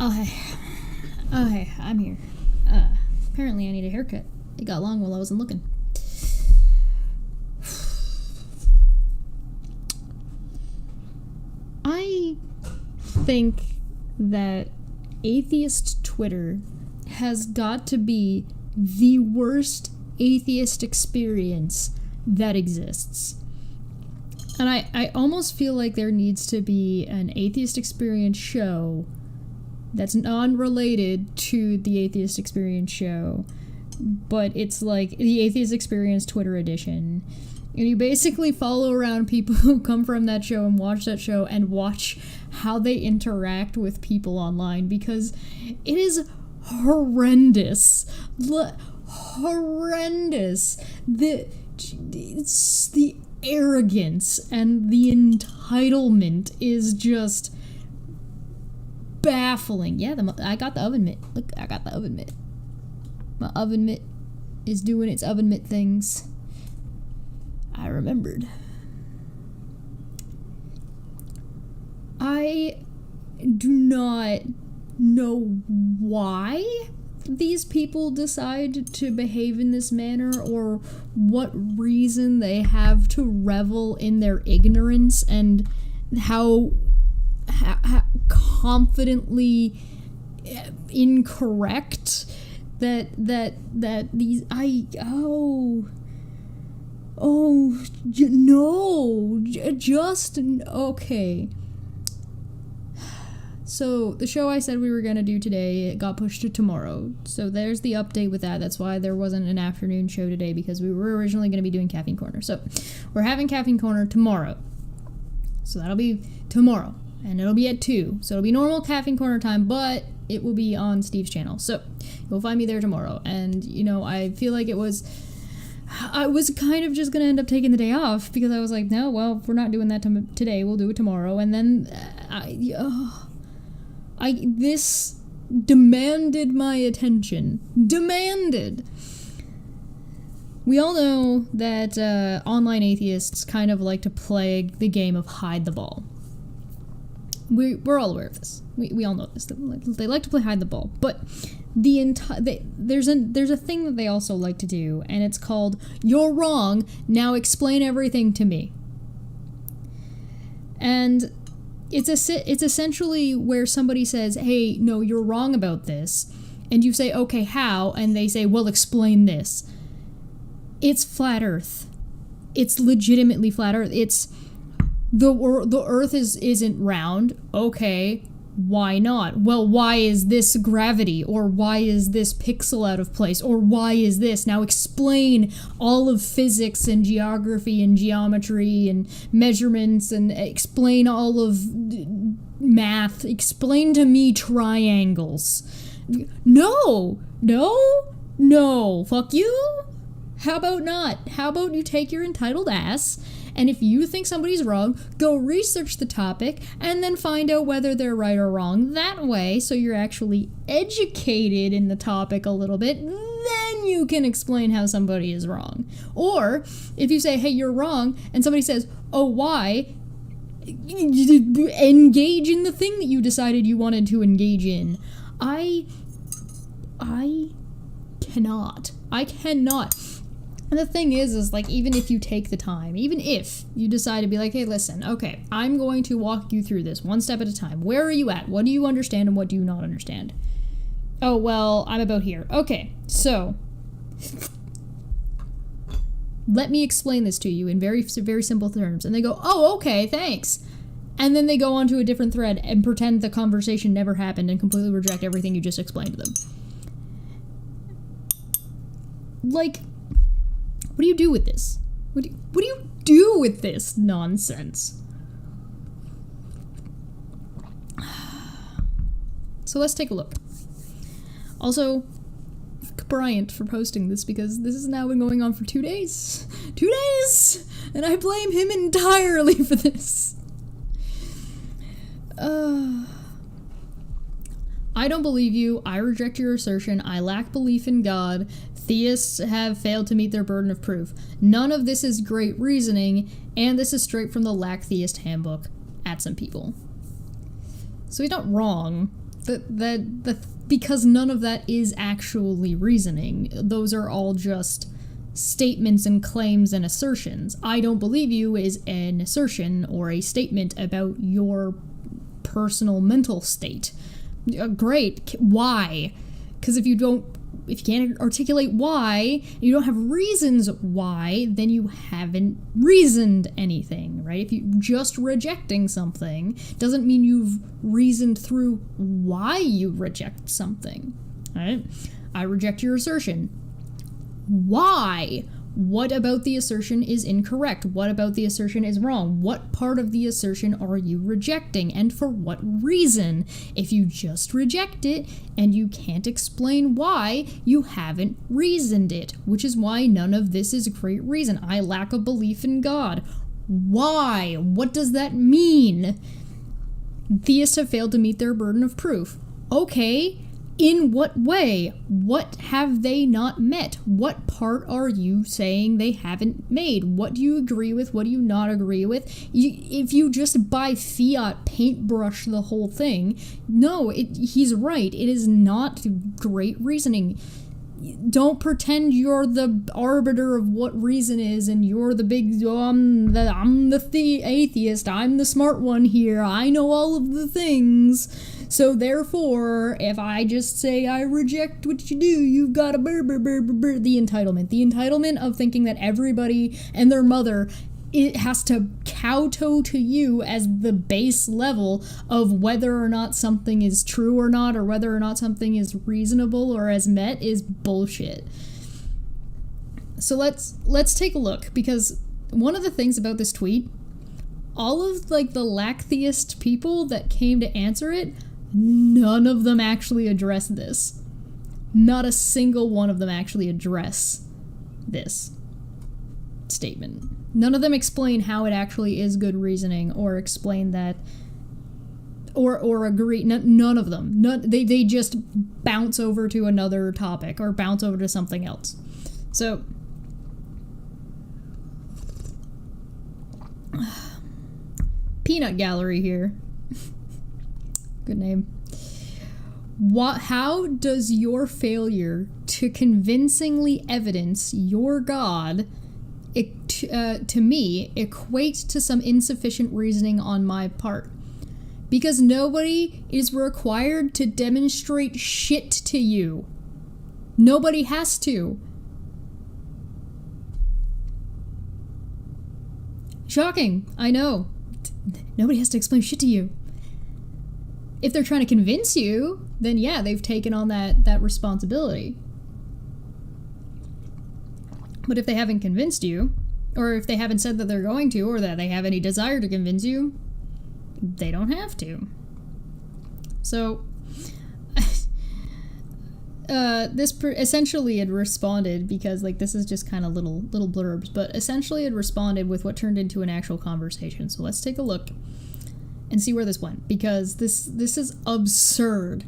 Oh, hey. Oh, hey, I'm here. Apparently I need a haircut. It got long while I wasn't looking. I think that atheist Twitter has got to be the worst atheist experience that exists. And I almost feel like there needs to be an atheist experience show that's non-related to the atheist experience show, but it's like the atheist experience Twitter edition. And you basically follow around people who come from that show and watch how they interact with people online, because it is horrendous. Horrendous. It's the arrogance and the entitlement is just baffling. Yeah, I got the oven mitt. Look, I got the oven mitt. My oven mitt is doing its oven mitt things. I remembered. I do not know why these people decide to behave in this manner, or what reason they have to revel in their ignorance, and how confidently incorrect that these okay. So the show I said we were going to do today, it got pushed to tomorrow. So there's the update with that. That's why there wasn't an afternoon show today, because we were originally going to be doing Caffeine Corner. So we're having Caffeine Corner tomorrow. So that'll be tomorrow. And it'll be at 2. So it'll be normal Caffeine Corner time, but it will be on Steve's channel. So you'll find me there tomorrow. And, I feel like I was kind of just going to end up taking the day off, because I was like, no, well, if we're not doing that today, we'll do it tomorrow. And then this demanded my attention. Demanded! We all know that online atheists kind of like to play the game of hide the ball. We're all aware of this. We all know this. They like to play hide the ball. But there's a thing that they also like to do, and it's called, "You're wrong, now explain everything to me." And it's essentially where somebody says, "Hey, no, you're wrong about this," and you say, "Okay, how?" And they say, "Well, explain this." It's flat Earth. It's legitimately flat Earth. It's the Earth isn't round. Okay, why not? Well, why is this gravity? Or why is this pixel out of place? Or why is this? Now explain all of physics and geography and geometry and measurements, and explain all of math. Explain to me triangles. No, fuck you. How about not? How about you take your entitled ass, and if you think somebody's wrong, go research the topic, and then find out whether they're right or wrong. That way, so you're actually educated in the topic a little bit, then you can explain how somebody is wrong. Or, if you say, hey, you're wrong, and somebody says, oh, why? Engage in the thing that you decided you wanted to engage in. I cannot. And the thing is like, even if you take the time, even if you decide to be like, hey, listen, okay, I'm going to walk you through this one step at a time. Where are you at? What do you understand and what do you not understand? Oh, well, I'm about here. Okay, so let me explain this to you in very, very simple terms. And they go, oh, okay, thanks. And then they go on to a different thread and pretend the conversation never happened and completely reject everything you just explained to them. Like, what do you do with this? What do you do with this nonsense? So let's take a look. Also, fuck Bryant for posting this, because this has now been going on for 2 days. 2 days! And I blame him entirely for this. I don't believe you. I reject your assertion. I lack belief in God. Theists have failed to meet their burden of proof. None of this is great reasoning, and this is straight from the Lack Theist Handbook at some people. So he's not wrong. Because none of that is actually reasoning. Those are all just statements and claims and assertions. I don't believe you is an assertion or a statement about your personal mental state. Great. Why? Because if you can't articulate why, you don't have reasons why, then you haven't reasoned anything, right? If you're just rejecting something, doesn't mean you've reasoned through why you reject something, right? I reject your assertion. Why? What about the assertion is incorrect? What about the assertion is wrong? What part of the assertion are you rejecting, and for what reason? If you just reject it and you can't explain why, you haven't reasoned it, which is why none of this is a great reason. I lack a belief in God. Why? What does that mean? Theists have failed to meet their burden of proof. Okay. In what way? What have they not met? What part are you saying they haven't made? What do you agree with? What do you not agree with? If you just by fiat paintbrush the whole thing, no, he's right. It is not great reasoning. Don't pretend you're the arbiter of what reason is, and you're the big, I'm the atheist, I'm the smart one here, I know all of the things. So therefore, if I just say I reject what you do, you've got a the entitlement. The entitlement of thinking that everybody and their mother, it has to kowtow to you as the base level of whether or not something is true or not, or whether or not something is reasonable or as met, is bullshit. So let's take a look, because one of the things about this tweet, all of the Athiest people that came to answer it, none of them actually address this. Not a single one of them actually address this statement. None of them explain how it actually is good reasoning, or explain that, or agree. None of them. They just bounce over to another topic or bounce over to something else. So, Peanut Gallery here. Good name. How does your failure to convincingly evidence your God, to me, equate to some insufficient reasoning on my part? Because nobody is required to demonstrate shit to you. Nobody has to. Shocking, I know. Nobody has to explain shit to you. If they're trying to convince you, then yeah, they've taken on that responsibility. But if they haven't convinced you, or if they haven't said that they're going to, or that they have any desire to convince you, they don't have to. So, this essentially had responded, because this is just kind of little blurbs, but essentially had responded with what turned into an actual conversation. So let's take a look and see where this went, because this is absurd.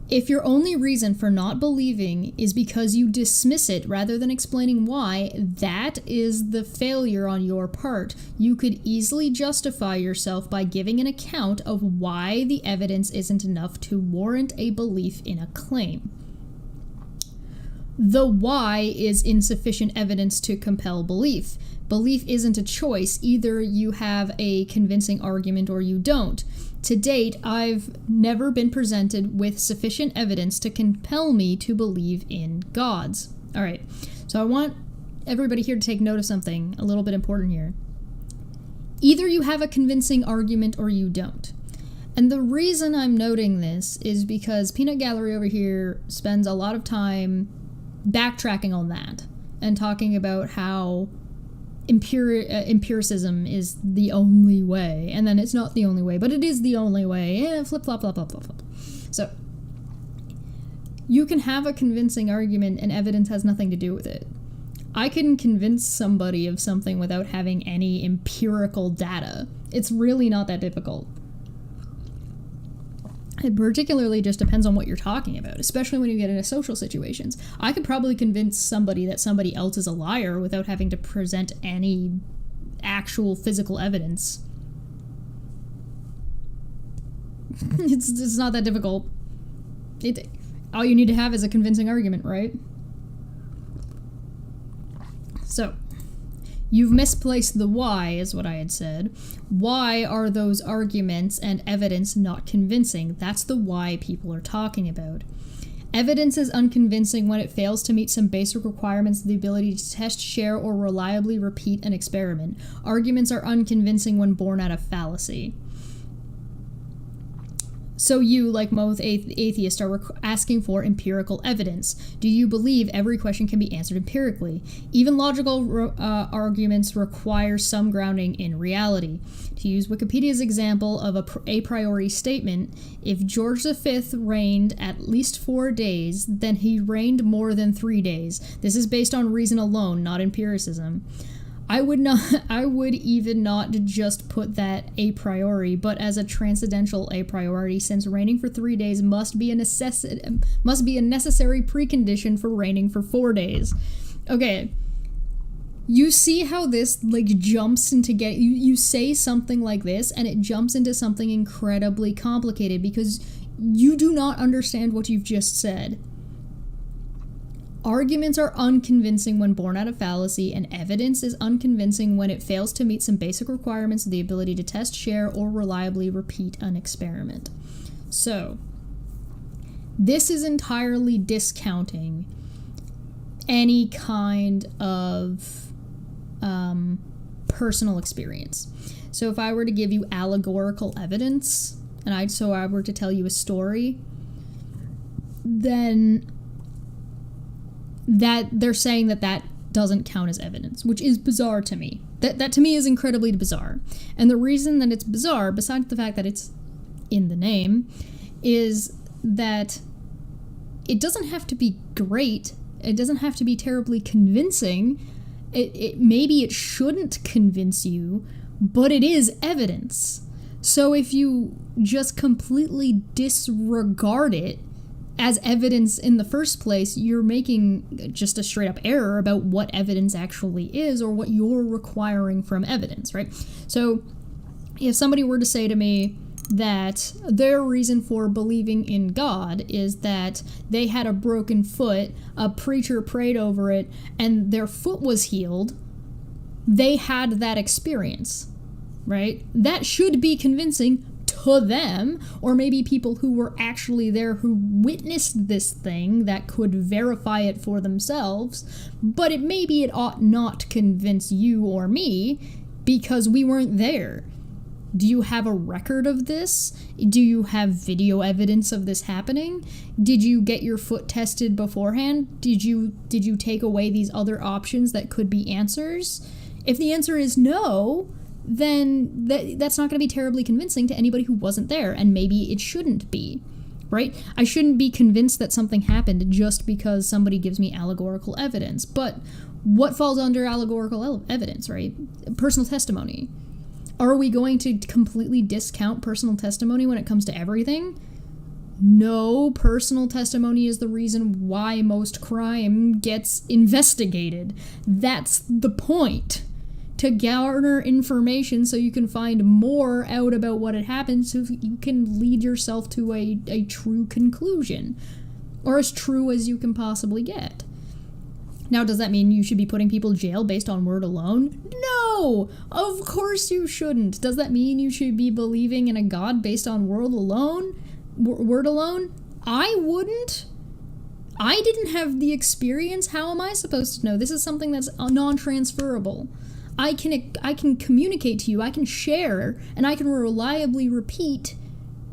If your only reason for not believing is because you dismiss it rather than explaining why, that is the failure on your part. You could easily justify yourself by giving an account of why the evidence isn't enough to warrant a belief in a claim. The why is insufficient evidence to compel belief. Belief isn't a choice. Either you have a convincing argument or you don't. To date, I've never been presented with sufficient evidence to compel me to believe in gods. All right, so I want everybody here to take note of something a little bit important here. Either you have a convincing argument or you don't. And the reason I'm noting this is because Peanut Gallery over here spends a lot of time backtracking on that and talking about how empiricism is the only way, and then it's not the only way, but it is the only way, flip, flop, flop, flop, flop, flop. So, you can have a convincing argument and evidence has nothing to do with it. I can convince somebody of something without having any empirical data. It's really not that difficult. It particularly just depends on what you're talking about, especially when you get into social situations. I could probably convince somebody that somebody else is a liar without having to present any actual physical evidence. It's not that difficult. All you need to have is a convincing argument, right? So, you've misplaced the why, is what I had said. Why are those arguments and evidence not convincing? That's the why people are talking about. Evidence is unconvincing when it fails to meet some basic requirements of the ability to test, share, or reliably repeat an experiment. Arguments are unconvincing when born out of fallacy. So you, like most atheists, are asking for empirical evidence. Do you believe every question can be answered empirically? Even logical arguments require some grounding in reality. To use Wikipedia's example of a priori statement, if George V reigned at least 4 days, then he reigned more than 3 days. This is based on reason alone, not empiricism. I would even not just put that a priori, but as a transcendental a priori, since reigning for 3 days must be a necessary precondition for reigning for 4 days. Okay. You see how this, jumps into you say something like this, and it jumps into something incredibly complicated because you do not understand what you've just said. Arguments are unconvincing when born out of fallacy, and evidence is unconvincing when it fails to meet some basic requirements of the ability to test, share, or reliably repeat an experiment. So, this is entirely discounting any kind of personal experience. So if I were to give you allegorical evidence, and I were to tell you a story, then that they're saying that doesn't count as evidence, which is bizarre to me. That to me is incredibly bizarre. And the reason that it's bizarre, besides the fact that it's in the name, is that it doesn't have to be great. It doesn't have to be terribly convincing. Maybe it shouldn't convince you, but it is evidence. So if you just completely disregard it as evidence in the first place, you're making just a straight up error about what evidence actually is or what you're requiring from evidence, right? So if somebody were to say to me that their reason for believing in God is that they had a broken foot, a preacher prayed over it, and their foot was healed, they had that experience, right? That should be convincing to them, or maybe people who were actually there who witnessed this thing that could verify it for themselves, but it ought not convince you or me because we weren't there. Do you have a record of this? Do you have video evidence of this happening? Did you get your foot tested beforehand? Did you take away these other options that could be answers? If the answer is no, then that's not going to be terribly convincing to anybody who wasn't there, and maybe it shouldn't be, right? I shouldn't be convinced that something happened just because somebody gives me allegorical evidence. But what falls under allegorical evidence, right? Personal testimony. Are we going to completely discount personal testimony when it comes to everything? No, personal testimony is the reason why most crime gets investigated. That's the point. To garner information so you can find more out about what had happened so you can lead yourself to a true conclusion. Or as true as you can possibly get. Now, does that mean you should be putting people in jail based on word alone? No! Of course you shouldn't. Does that mean you should be believing in a God based on word alone? I wouldn't. I didn't have the experience. How am I supposed to know? This is something that's non-transferable. I can communicate to you, I can share, and I can reliably repeat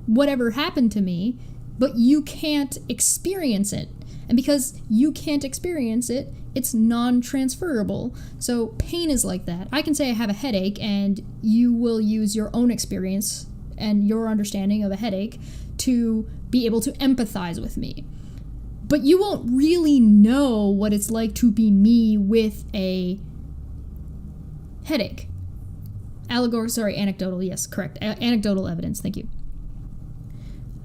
whatever happened to me, but you can't experience it. And because you can't experience it, it's non-transferable. So pain is like that. I can say I have a headache, and you will use your own experience and your understanding of a headache to be able to empathize with me. But you won't really know what it's like to be me with a headache. Anecdotal, yes, correct. Anecdotal evidence, thank you.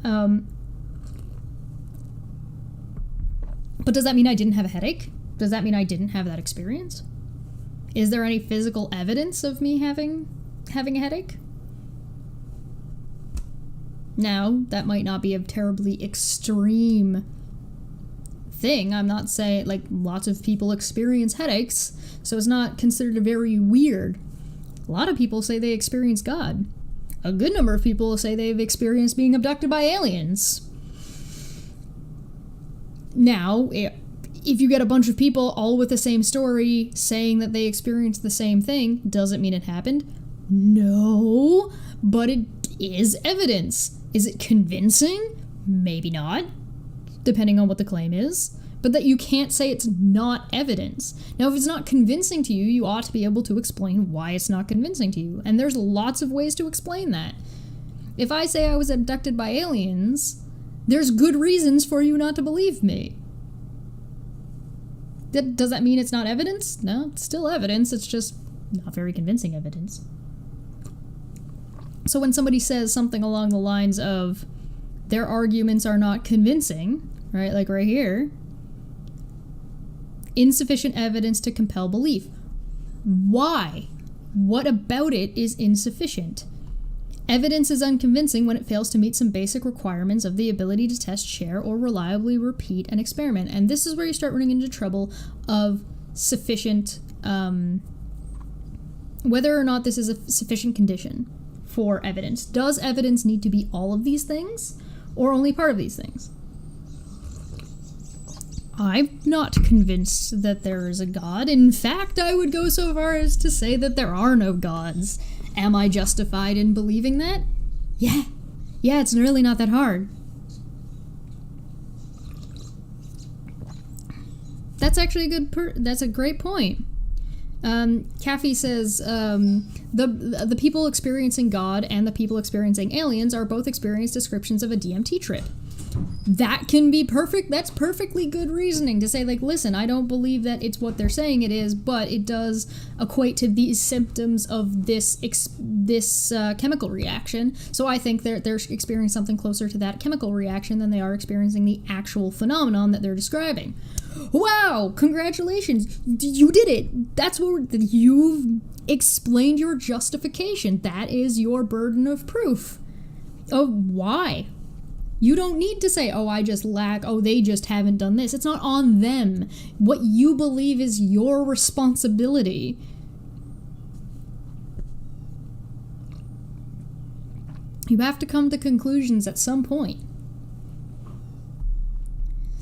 But does that mean I didn't have a headache? Does that mean I didn't have that experience? Is there any physical evidence of me having a headache? Now, that might not be a terribly extreme thing. I'm not saying, like, lots of people experience headaches, so it's not considered very weird. A lot of people say they experience God. A good number of people say they've experienced being abducted by aliens. Now, if you get a bunch of people all with the same story saying that they experienced the same thing, does it mean it happened? No, but it is evidence. Is it convincing? Maybe not, depending on what the claim is. But that you can't say it's not evidence. Now, if it's not convincing to you, you ought to be able to explain why it's not convincing to you. And there's lots of ways to explain that. If I say I was abducted by aliens, there's good reasons for you not to believe me. Does that mean it's not evidence? No, it's still evidence. It's just not very convincing evidence. So when somebody says something along the lines of their arguments are not convincing, right, like right here, insufficient evidence to compel belief. Why? What about it is insufficient? Evidence is unconvincing when it fails to meet some basic requirements of the ability to test, share, or reliably repeat an experiment. And this is where you start running into trouble of sufficient, whether or not this is a sufficient condition for evidence. Does evidence need to be all of these things, or only part of these things? I'm not convinced that there is a God. In fact, I would go so far as to say that there are no gods. Am I justified in believing that? Yeah, it's really not that hard. That's actually that's a great point. Kathy says, the people experiencing God and the people experiencing aliens are both experienced descriptions of a DMT trip. That can be perfect. That's perfectly good reasoning to say, like, listen, I don't believe that it's what they're saying it is, but it does equate to these symptoms of this chemical reaction. So I think they're experiencing something closer to that chemical reaction than they are experiencing the actual phenomenon that they're describing. Wow! Congratulations! You did it! That's what you've explained your justification. That is your burden of proof. Oh, why? You don't need to say, they just haven't done this. It's not on them. What you believe is your responsibility. You have to come to conclusions at some point.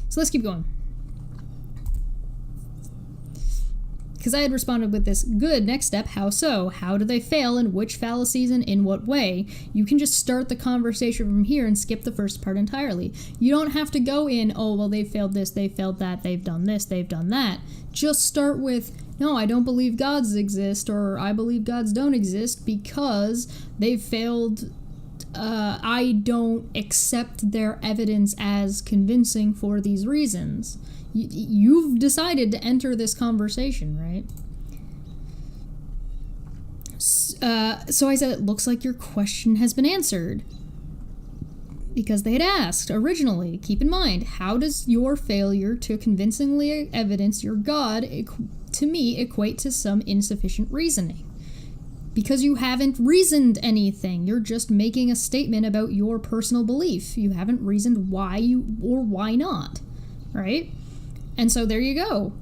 So let's keep going. Because I had responded with this, good, next step, how so? How do they fail, and which fallacies, and in what way? You can just start the conversation from here and skip the first part entirely. You don't have to go in, they failed this, they failed that, they've done this, they've done that. Just start with, no, I don't believe gods exist, or I believe gods don't exist because they've failed. I don't accept their evidence as convincing for these reasons. You've decided to enter this conversation, right? So I said, it looks like your question has been answered. Because they had asked originally, keep in mind, how does your failure to convincingly evidence your God, to me, equate to some insufficient reasoning? Because you haven't reasoned anything. You're just making a statement about your personal belief. You haven't reasoned why or why not, right? And so there you go.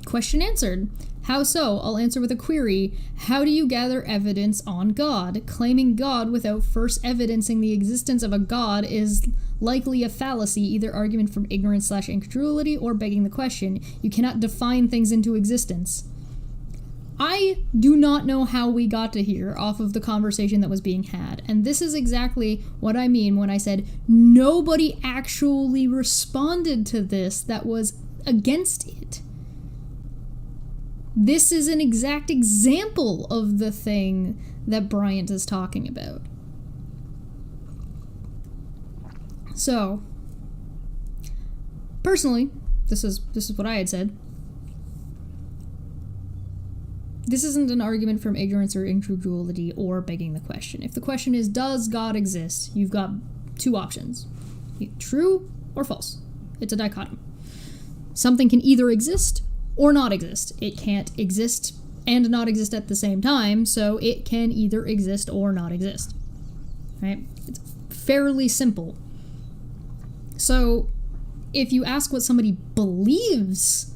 Question answered. How so? I'll answer with a query. How do you gather evidence on God? Claiming God without first evidencing the existence of a God is likely a fallacy, either argument from ignorance/incredulity or begging the question. You cannot define things into existence. I do not know how we got to here off of the conversation that was being had. And this is exactly what I mean when I said nobody actually responded to this that was against it. This is an exact example of the thing that Bryant is talking about. So, personally, this is what I had said. This isn't an argument from ignorance or incredulity or begging the question. If the question is, does God exist? You've got two options. True or false. It's a dichotomy. Something can either exist or not exist. It can't exist and not exist at the same time, so it can either exist or not exist. right? It's fairly simple. So if you ask what somebody believes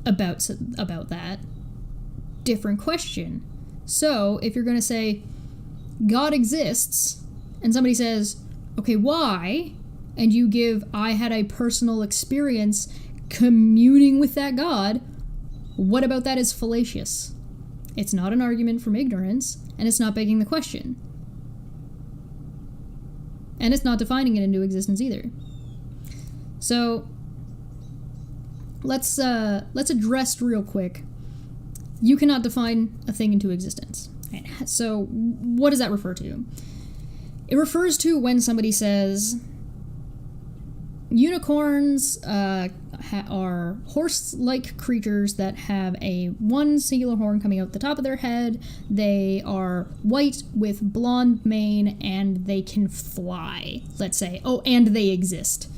about that, different question. So if you're going to say God exists and somebody says, okay, why? And you give, I had a personal experience communing with that God, what about that is fallacious? It's not an argument from ignorance, and it's not begging the question. And it's not defining it into existence either. So let's address real quick. You cannot define a thing into existence. So what does that refer to? It refers to when somebody says unicorns are horse-like creatures that have one singular horn coming out the top of their head. They are white with blonde mane, and they can fly, let's say. Oh, and they exist.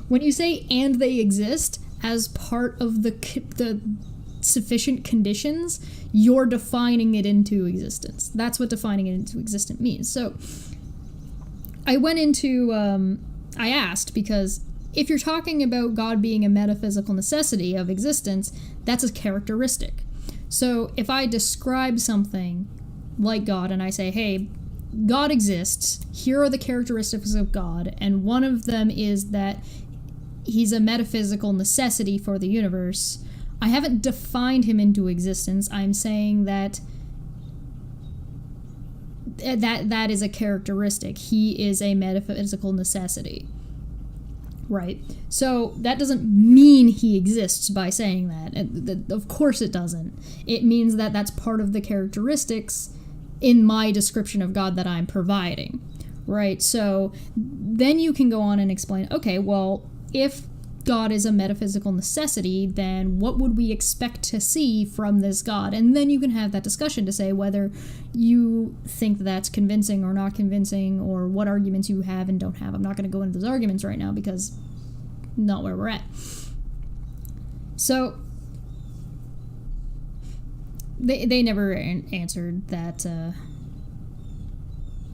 When you say "and they exist" as part of the sufficient conditions, you're defining it into existence. That's what defining it into existence means. So I went into, I asked, because if you're talking about God being a metaphysical necessity of existence, that's a characteristic. So if I describe something like God and I say, hey, God exists, here are the characteristics of God, and one of them is that he's a metaphysical necessity for the universe, I haven't defined him into existence. I'm saying that is a characteristic. He is a metaphysical necessity. Right? So that doesn't mean he exists by saying that. Of course it doesn't. It means that that's part of the characteristics in my description of God that I'm providing. Right? So then you can go on and explain, okay, well, if God is a metaphysical necessity, then what would we expect to see from this God? And then you can have that discussion to say whether you think that's convincing or not convincing, or what arguments you have and don't have. I'm not going to go into those arguments right now because not where we're at. So they never answered that.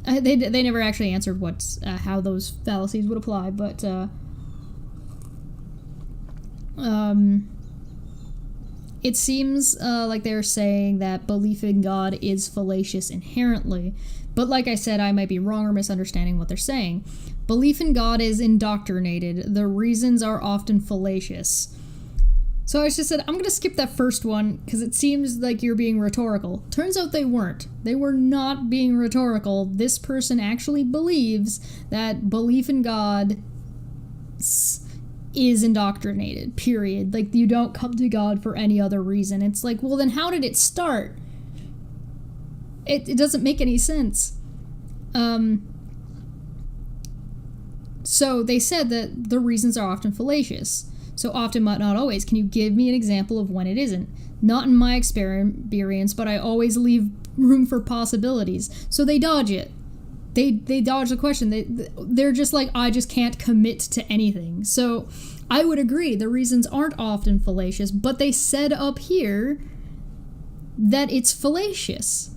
They never actually answered how those fallacies would apply, but it seems like they're saying that belief in God is fallacious inherently, but like I said, I might be wrong or misunderstanding what they're saying. Belief in God is indoctrinated. The reasons are often fallacious. So I just said, I'm going to skip that first one because it seems like you're being rhetorical. Turns out they weren't. They were not being rhetorical. This person actually believes that belief in God is indoctrinated, period. Like, you don't come to God for any other reason. It's like, well, then how did it start? It doesn't make any sense. So they said that the reasons are often fallacious. So often, but not always. Can you give me an example of when it isn't? Not in my experience, but I always leave room for possibilities. So they dodge it. They dodge the question. They're just like, I just can't commit to anything. So I would agree, the reasons aren't often fallacious, but they said up here that it's fallacious.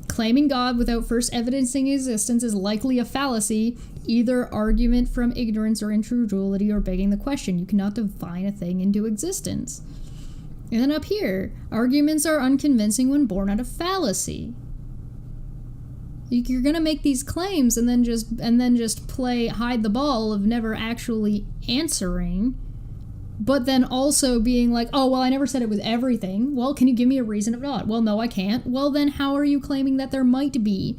Claiming God without first evidencing existence is likely a fallacy, either argument from ignorance or incredulity or begging the question. You cannot define a thing into existence. And then up here, arguments are unconvincing when born out of fallacy. You're gonna make these claims and then just play hide the ball of never actually answering, but then also being like, oh, well, I never said it was everything. Well, can you give me a reason if not? Well, no, I can't. Well, then how are you claiming that there might be?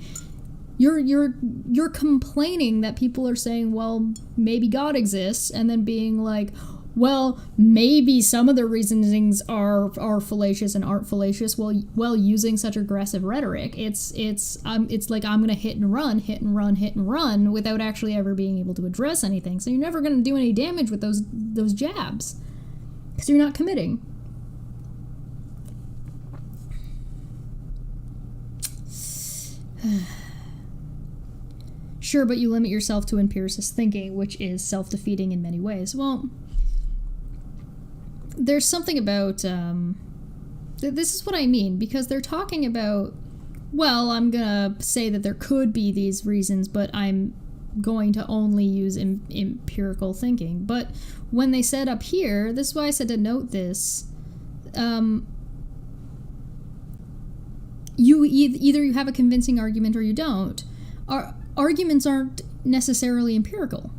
You're complaining that people are saying, well, maybe God exists, and then being like, well, maybe some of the reasonings are fallacious and aren't fallacious. Well, using such aggressive rhetoric, it's like I'm gonna hit and run without actually ever being able to address anything. So you're never gonna do any damage with those jabs because you're not committing. Sure, but you limit yourself to empiricist thinking, which is self-defeating in many ways. Well, there's something about, this is what I mean, because they're talking about well, I'm gonna say that there could be these reasons, but I'm going to only use empirical thinking. But when they said up here, this is why I said to note this, either you have a convincing argument or you don't. Arguments aren't necessarily empirical,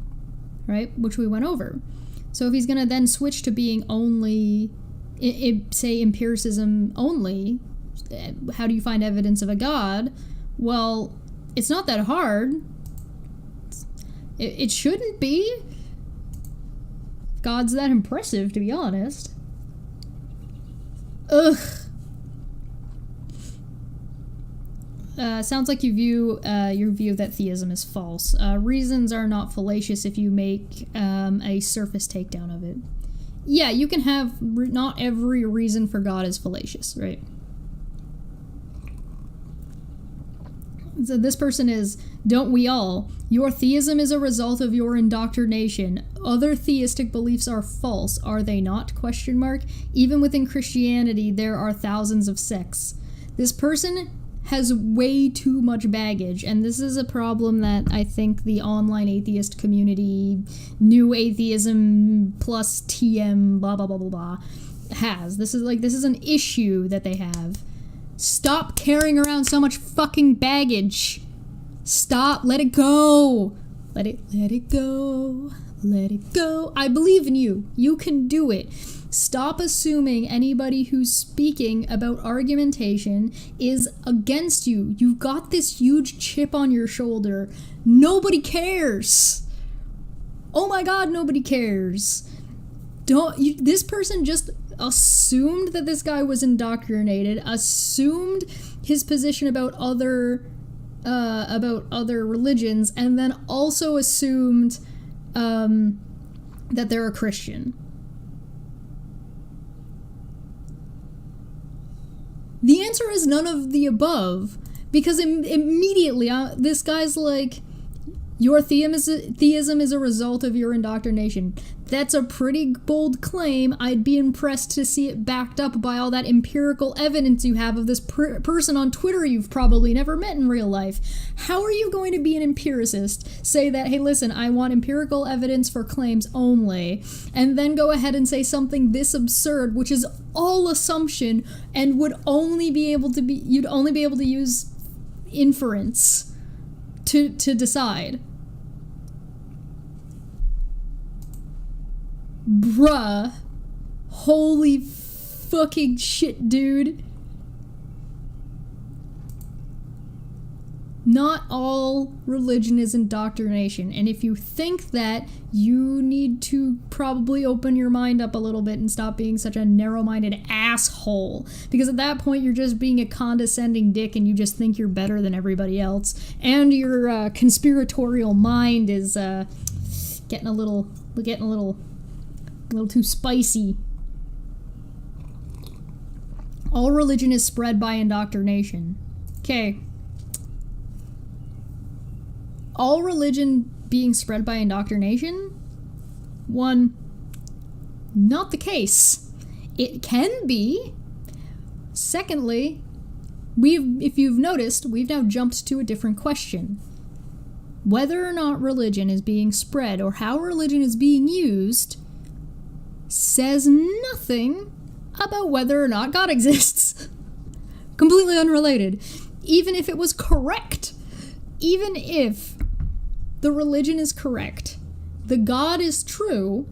right? Which we went over. So if he's going to then switch to being only, say, empiricism only, how do you find evidence of a god? Well, it's not that hard. It shouldn't be. God's that impressive, to be honest. Ugh. Sounds like you view your view that theism is false. Reasons are not fallacious if you make a surface takedown of it. Yeah, you can have not every reason for God is fallacious, right? So this person is, don't we all? Your theism is a result of your indoctrination. Other theistic beliefs are false, are they not? Question mark. Even within Christianity, there are thousands of sects. This person has way too much baggage, and this is a problem that I think the online atheist community, new atheism plus TM, blah, blah, blah, blah, blah, has. This is an issue that they have. Stop carrying around so much fucking baggage. Stop. Let it go. Let it go. Let it go. I believe in you. You can do it. Stop assuming anybody who's speaking about argumentation is against you. You've got this huge chip on your shoulder. Nobody cares. Oh my god, nobody cares. This person just assumed that this guy was indoctrinated, assumed his position about other religions, and then also assumed that they're a Christian. The answer is none of the above, because immediately this guy's like, your theism is a result of your indoctrination. That's a pretty bold claim. I'd be impressed to see it backed up by all that empirical evidence you have of this person on Twitter you've probably never met in real life. How are you going to be an empiricist, say that, hey, listen, I want empirical evidence for claims only, and then go ahead and say something this absurd, which is all assumption, and you'd only be able to use inference to decide. Bruh. Holy fucking shit, dude. Not all religion is indoctrination, and if you think that, you need to probably open your mind up a little bit and stop being such a narrow-minded asshole, because at that point you're just being a condescending dick and you just think you're better than everybody else, and your conspiratorial mind is getting a little too spicy. All religion is spread by indoctrination. Okay. All religion being spread by indoctrination? One, not the case. It can be. Secondly, if you've noticed, we've now jumped to a different question. Whether or not religion is being spread or how religion is being used says nothing about whether or not God exists. Completely unrelated. Even if it was correct, even if the religion is correct, the God is true,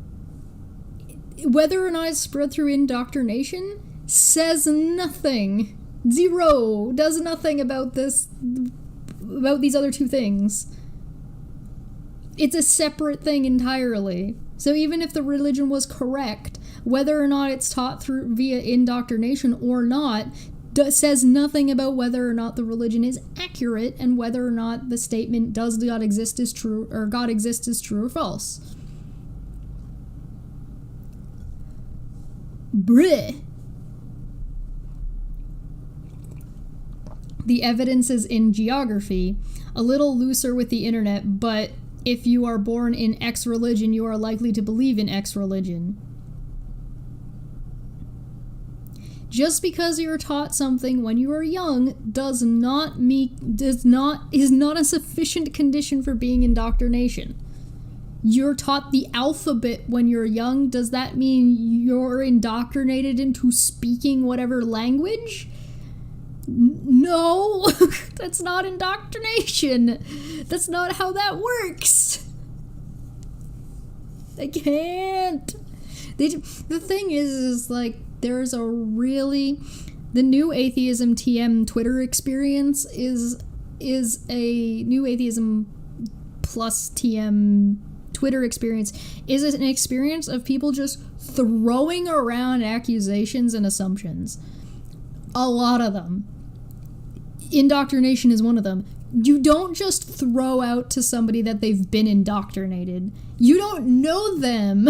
whether or not it's spread through indoctrination says nothing. Zero. Does nothing about these other two things. It's a separate thing entirely. So even if the religion was correct, whether or not it's taught via indoctrination or not, says nothing about whether or not the religion is accurate and whether or not the statement "does God exist" is true, or God exists is true or false. Bleh. The evidence is in geography, a little looser with the internet, but if you are born in X religion, you are likely to believe in X religion. Just because you're taught something when you are young is not a sufficient condition for being indoctrination. You're taught the alphabet when you're young. Does that mean you're indoctrinated into speaking whatever language? No, that's not indoctrination. That's not how that works. I can't. The thing is like, there's the new Atheism TM Twitter experience is a new Atheism plus TM Twitter experience is an experience of people just throwing around accusations and assumptions. A lot of them. Indoctrination is one of them. You don't just throw out to somebody that they've been indoctrinated. You don't know them.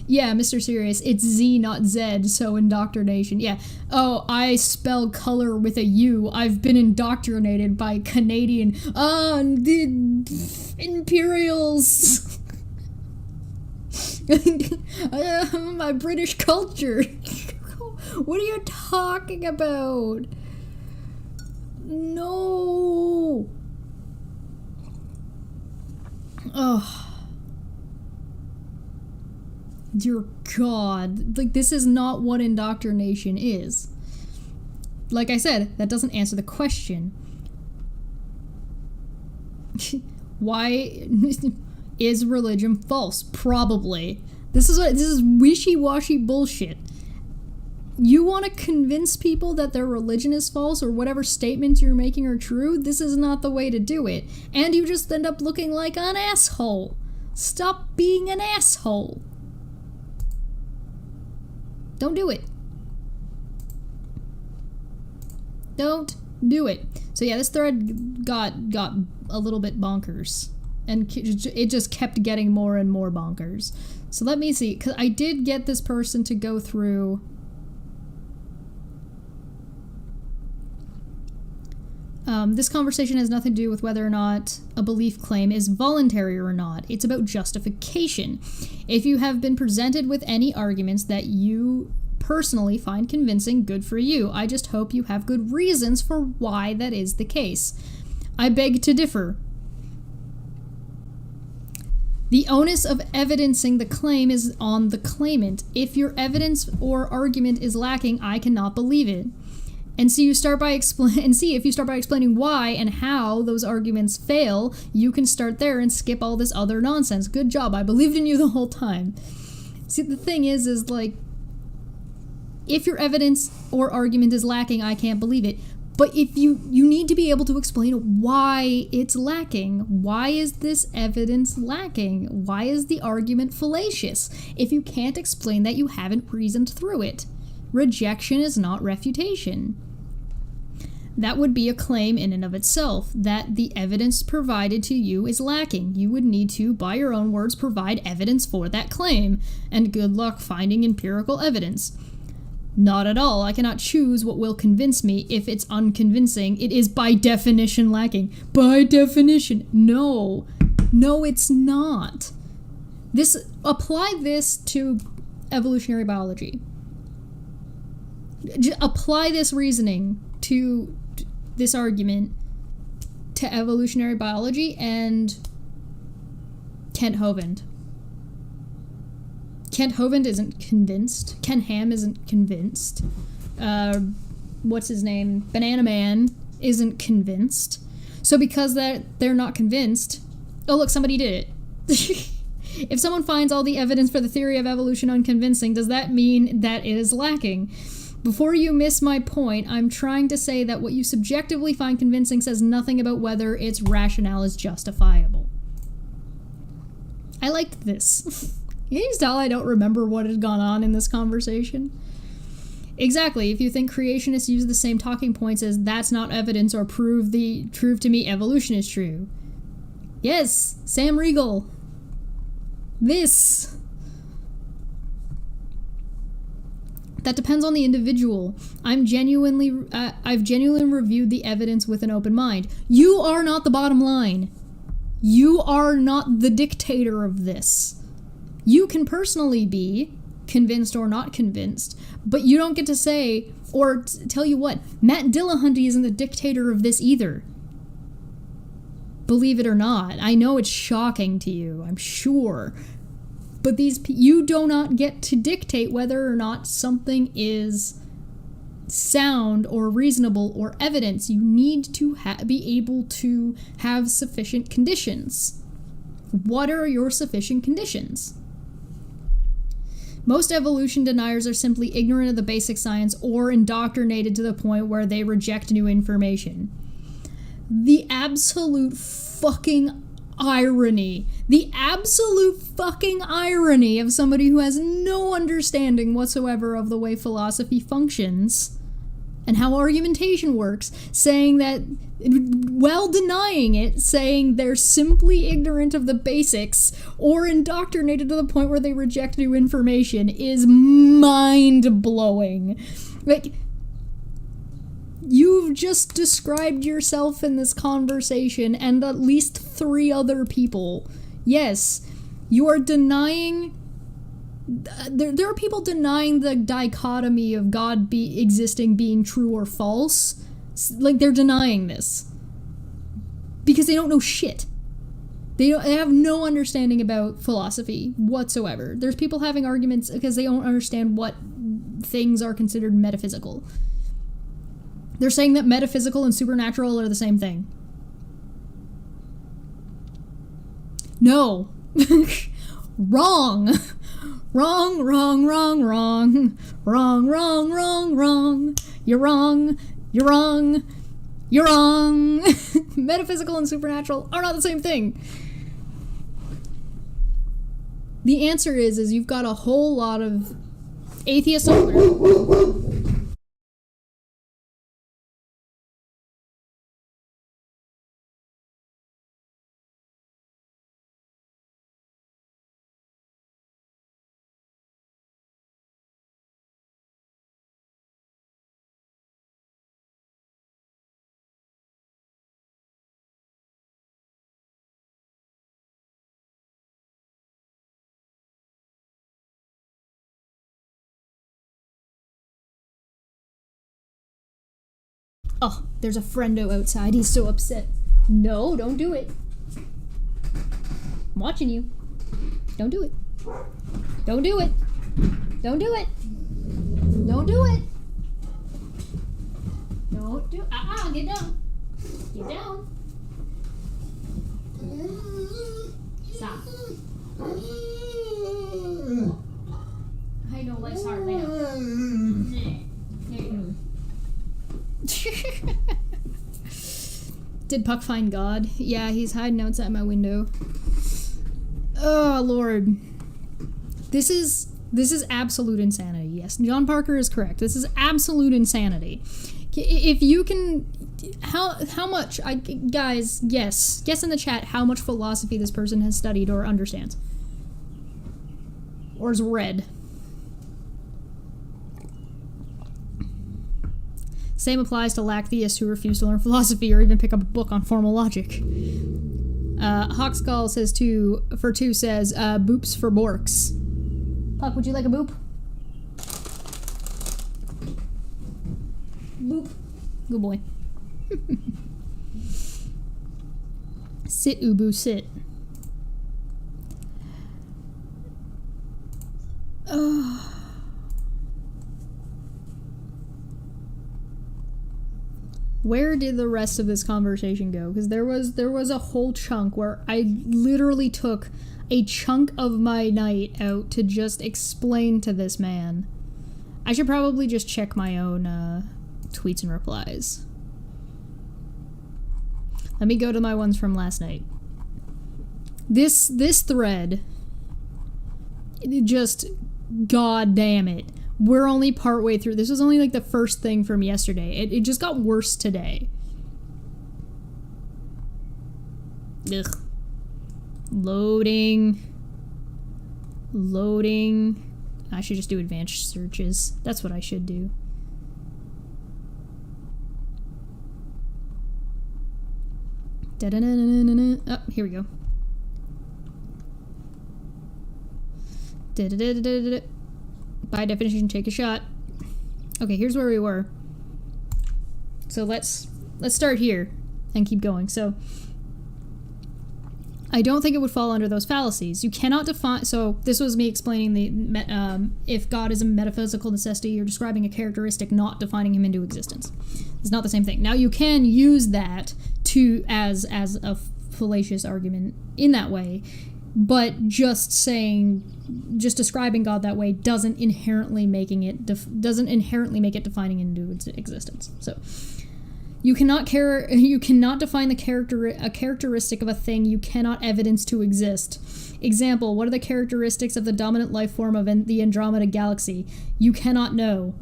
Yeah, Mr. Serious, it's Z, not Z, so indoctrination. Yeah. Oh, I spell color with a U. I've been indoctrinated by Canadian, the Imperials. My British culture. What are you talking about? No. Oh. Dear God, like, this is not what indoctrination is. Like I said, that doesn't answer the question. Why is religion false? Probably. This is wishy-washy bullshit. You want to convince people that their religion is false or whatever statements you're making are true? This is not the way to do it. And you just end up looking like an asshole. Stop being an asshole. Don't do it. Don't do it. So yeah, this thread got a little bit bonkers. And it just kept getting more and more bonkers. So let me see, because I did get this person to go through... this conversation has nothing to do with whether or not a belief claim is voluntary or not. It's about justification. If you have been presented with any arguments that you personally find convincing, good for you. I just hope you have good reasons for why that is the case. I beg to differ. The onus of evidencing the claim is on the claimant. If your evidence or argument is lacking, I cannot believe it. And so if you start by explaining why and how those arguments fail, you can start there and skip all this other nonsense. Good job. I believed in you the whole time. See, the thing is like, if your evidence or argument is lacking, I can't believe it. But if you need to be able to explain why it's lacking. Why is this evidence lacking? Why is the argument fallacious? If you can't explain that, you haven't reasoned through it. Rejection is not refutation. That would be a claim in and of itself, that the evidence provided to you is lacking. You would need to, by your own words, provide evidence for that claim, and good luck finding empirical evidence. Not at all. I cannot choose what will convince me. If it's unconvincing, it is by definition lacking. By definition. No. No, it's not. Apply this to evolutionary biology. Apply this reasoning to this argument to evolutionary biology and Kent Hovind. Kent Hovind isn't convinced. Ken Ham isn't convinced. What's his name? Banana Man isn't convinced. So because they're not convinced, oh look, somebody did it. If someone finds all the evidence for the theory of evolution unconvincing, does that mean that it is lacking? Before you miss my point, I'm trying to say that what you subjectively find convincing says nothing about whether its rationale is justifiable. I liked this. You can tell I don't remember what had gone on in this conversation. Exactly, if you think creationists use the same talking points as that's not evidence or prove to me evolution is true. Yes, Sam Riegel. This. That depends on the individual. I've genuinely reviewed the evidence with an open mind. You are not the bottom line. You are not the dictator of this. You can personally be, convinced or not convinced, but you don't get to say, or tell you what, Matt Dillahunty isn't the dictator of this either. Believe it or not. I know it's shocking to you, I'm sure. But you do not get to dictate whether or not something is sound or reasonable or evidence. You need to be able to have sufficient conditions. What are your sufficient conditions? Most evolution deniers are simply ignorant of the basic science or indoctrinated to the point where they reject new information. The absolute fucking irony. The absolute fucking irony of somebody who has no understanding whatsoever of the way philosophy functions and how argumentation works, saying that, while denying it, saying they're simply ignorant of the basics or indoctrinated to the point where they reject new information is mind-blowing. Like, you've just described yourself in this conversation and at least 3 other people. Yes, you are denying... There are people denying the dichotomy of God existing being true or false. Like, they're denying this. Because they don't know shit. They have no understanding about philosophy whatsoever. There's people having arguments because they don't understand what things are considered metaphysical. They're saying that metaphysical and supernatural are the same thing. No. Wrong. Wrong, wrong, wrong, wrong. Wrong, wrong, wrong, wrong. You're wrong. You're wrong. You're wrong. Metaphysical and supernatural are not the same thing. The answer is you've got a whole lot of atheists on Twitter. Oh, there's a friendo outside. He's so upset. No, don't do it. I'm watching you. Don't do it. Don't do it. Don't do it. Don't do it. Don't do it. Get down. Get down. Stop. I know life's hard. Lay down. There you go. Did Puck find God? Yeah, he's hiding outside my window. Oh, Lord. This is absolute insanity. Yes, John Parker is correct. This is absolute insanity. If you can... How much... guys, yes in the chat how much philosophy this person has studied or understands. Or has read. Same applies to lack-theists who refuse to learn philosophy or even pick up a book on formal logic. Hawkskull says for two says, boops for borks. Puck, would you like a boop? Boop. Good boy. Sit, Ubu, sit. Where did the rest of this conversation go? Because there was a whole chunk where I literally took a chunk of my night out to just explain to this man. I should probably just check my own tweets and replies. Let me go to my ones from last night. This thread, just, god damn it. We're only partway through. This was only like the first thing from yesterday. It just got worse today. Ugh. Loading. I should just do advanced searches. That's what I should do. Oh, here we go. By definition, take a shot. Okay, here's where we were. So let's start here and keep going. So I don't think it would fall under those fallacies. You cannot define... So this was me explaining if God is a metaphysical necessity, you're describing a characteristic, not defining him into existence. It's not the same thing. Now, you can use that as a fallacious argument in that way, but just describing God that way doesn't inherently make it defining into its existence. So you cannot define a characteristic of a thing you cannot evidence to exist. Example, what are the characteristics of the dominant life form of the Andromeda Galaxy? You cannot know.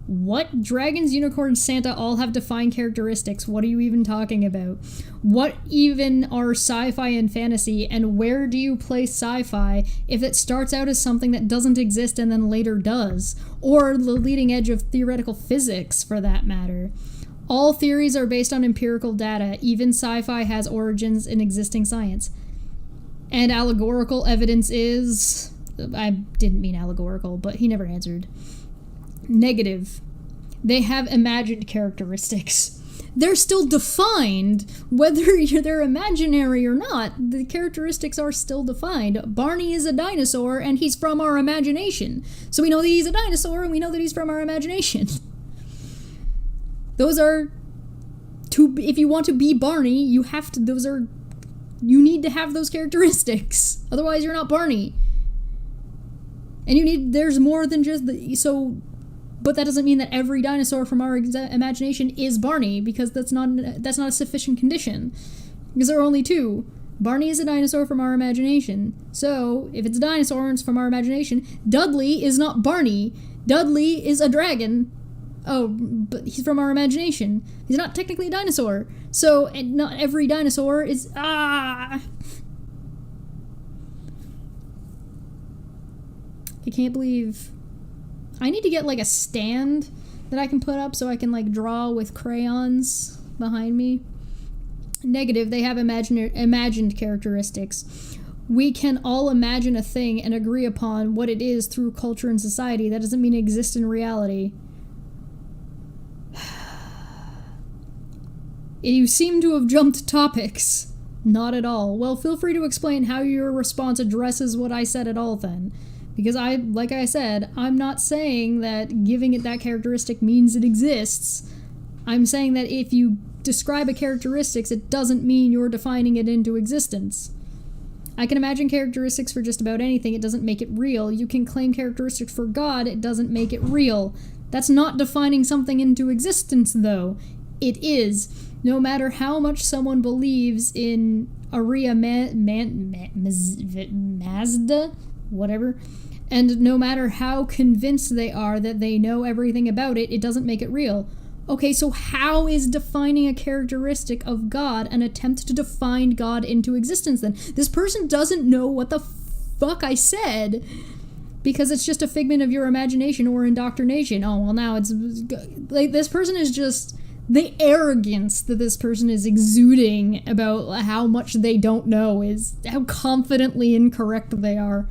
What? Dragons, unicorns, Santa all have defined characteristics. What are you even talking about? What even are sci-fi and fantasy, and where do you place sci-fi if it starts out as something that doesn't exist and then later does? Or the leading edge of theoretical physics, for that matter. All theories are based on empirical data. Even sci-fi has origins in existing science. And allegorical evidence is... I didn't mean allegorical, but he never answered. Negative. They have imagined characteristics. They're still defined, whether they're imaginary or not. The characteristics are still defined. Barney is a dinosaur, and he's from our imagination. So we know that he's a dinosaur, and we know that he's from our imagination. Those are... If you want to be Barney, you need to have those characteristics. Otherwise, you're not Barney. And there's more than just but that doesn't mean that every dinosaur from our imagination is Barney, because that's not a sufficient condition. Because there are only two. Barney is a dinosaur from our imagination. So, if it's a dinosaur and it's from our imagination, Dudley is not Barney. Dudley is a dragon. Oh, but he's from our imagination. He's not technically a dinosaur. So, not every dinosaur is... I can't believe... I need to get, a stand that I can put up so I can, draw with crayons behind me. Negative, they have imagined characteristics. We can all imagine a thing and agree upon what it is through culture and society. That doesn't mean it exists in reality. You seem to have jumped topics. Not at all. Well, feel free to explain how your response addresses what I said at all, then. Because like I said, I'm not saying that giving it that characteristic means it exists. I'm saying that if you describe a characteristic, it doesn't mean you're defining it into existence. I can imagine characteristics for just about anything, it doesn't make it real. You can claim characteristics for God, it doesn't make it real. That's not defining something into existence, though. It is. No matter how much someone believes in Aria Mazda, whatever, and no matter how convinced they are that they know everything about it, it doesn't make it real. Okay, so how is defining a characteristic of God an attempt to define God into existence, then? This person doesn't know what the fuck I said, because it's just a figment of your imagination or indoctrination. Oh, well, now it's... this person is just... The arrogance that this person is exuding about how much they don't know is how confidently incorrect they are.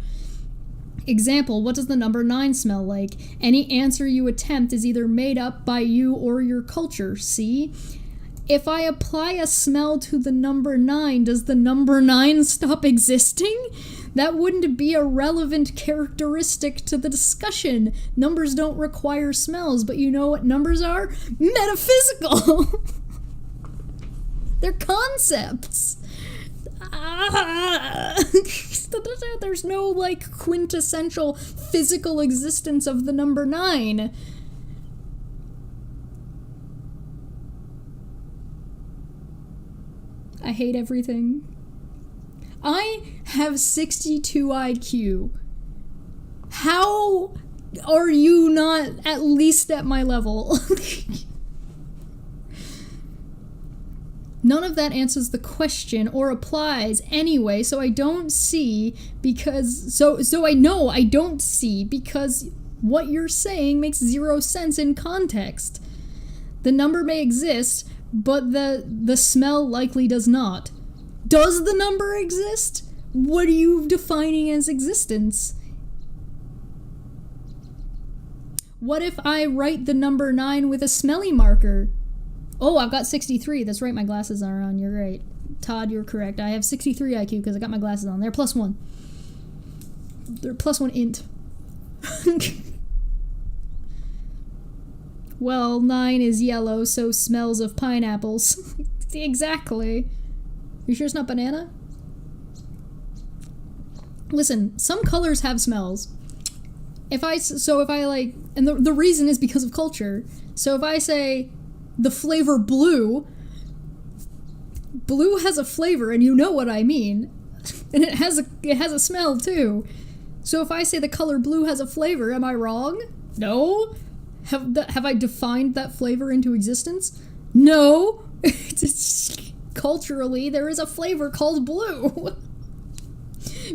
Example, what does the number 9 smell like? Any answer you attempt is either made up by you or your culture, see? If I apply a smell to the number 9, does the number 9 stop existing? That wouldn't be a relevant characteristic to the discussion. Numbers don't require smells, but you know what numbers are? Metaphysical! They're concepts! There's no, quintessential physical existence of the number 9. I hate everything. I have 62 IQ. How are you not at least at my level? None of that answers the question or applies anyway, so I don't see because... So I know I don't see because what you're saying makes zero sense in context. The number may exist, but the smell likely does not. Does the number exist? What are you defining as existence? What if I write the number 9 with a smelly marker? Oh, I've got 63. That's right, my glasses are on. You're right. Todd, you're correct. I have 63 IQ because I got my glasses on. They're +1. They're +1 int. Well, 9 is yellow, so smells of pineapples. Exactly. You sure it's not banana? Listen, some colors have smells. If I like, and the reason is because of culture. So if I say the flavor blue has a flavor, and you know what I mean, and it has a smell too. So if I say the color blue has a flavor, am I wrong? No. Have I defined that flavor into existence? No. Culturally, there is a flavor called blue.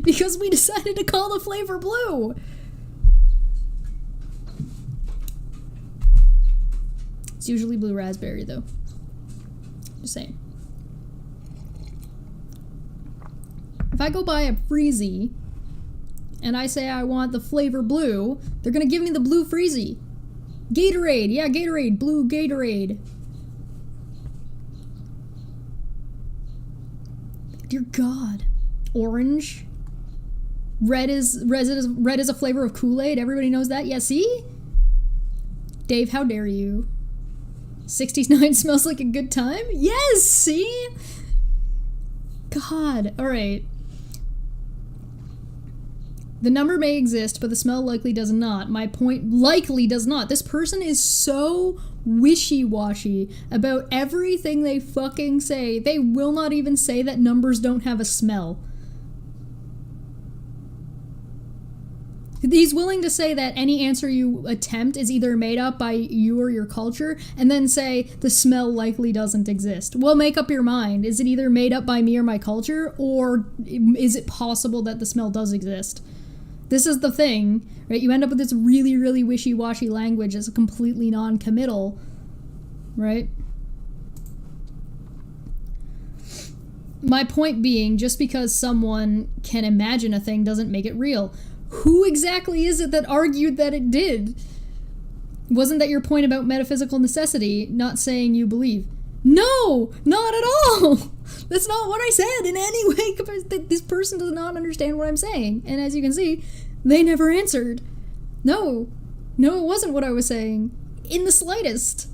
Because we decided to call the flavor blue. It's usually blue raspberry, though. Just saying. If I go buy a Freezy, and I say I want the flavor blue, they're gonna give me the blue Freezy. Gatorade, yeah, Gatorade, blue Gatorade. Dear God. Orange. Red is a flavor of Kool-Aid. Everybody knows that. Yeah, see? Dave, how dare you? 69 smells like a good time? Yes, see? God. Alright. The number may exist, but the smell likely does not. My point, likely does not. This person is so wishy-washy about everything they fucking say. They will not even say that numbers don't have a smell. He's willing to say that any answer you attempt is either made up by you or your culture, and then say the smell likely doesn't exist. Well, make up your mind. Is it either made up by me or my culture, or is it possible that the smell does exist? This is the thing, right? You end up with this really, really wishy-washy language that's completely non-committal, right? My point being, just because someone can imagine a thing doesn't make it real. Who exactly is it that argued that it did? Wasn't that your point about metaphysical necessity, not saying you believe? No! Not at all! That's not what I said in any way. This person does not understand what I'm saying. And as you can see, they never answered. No. No, it wasn't what I was saying. In the slightest.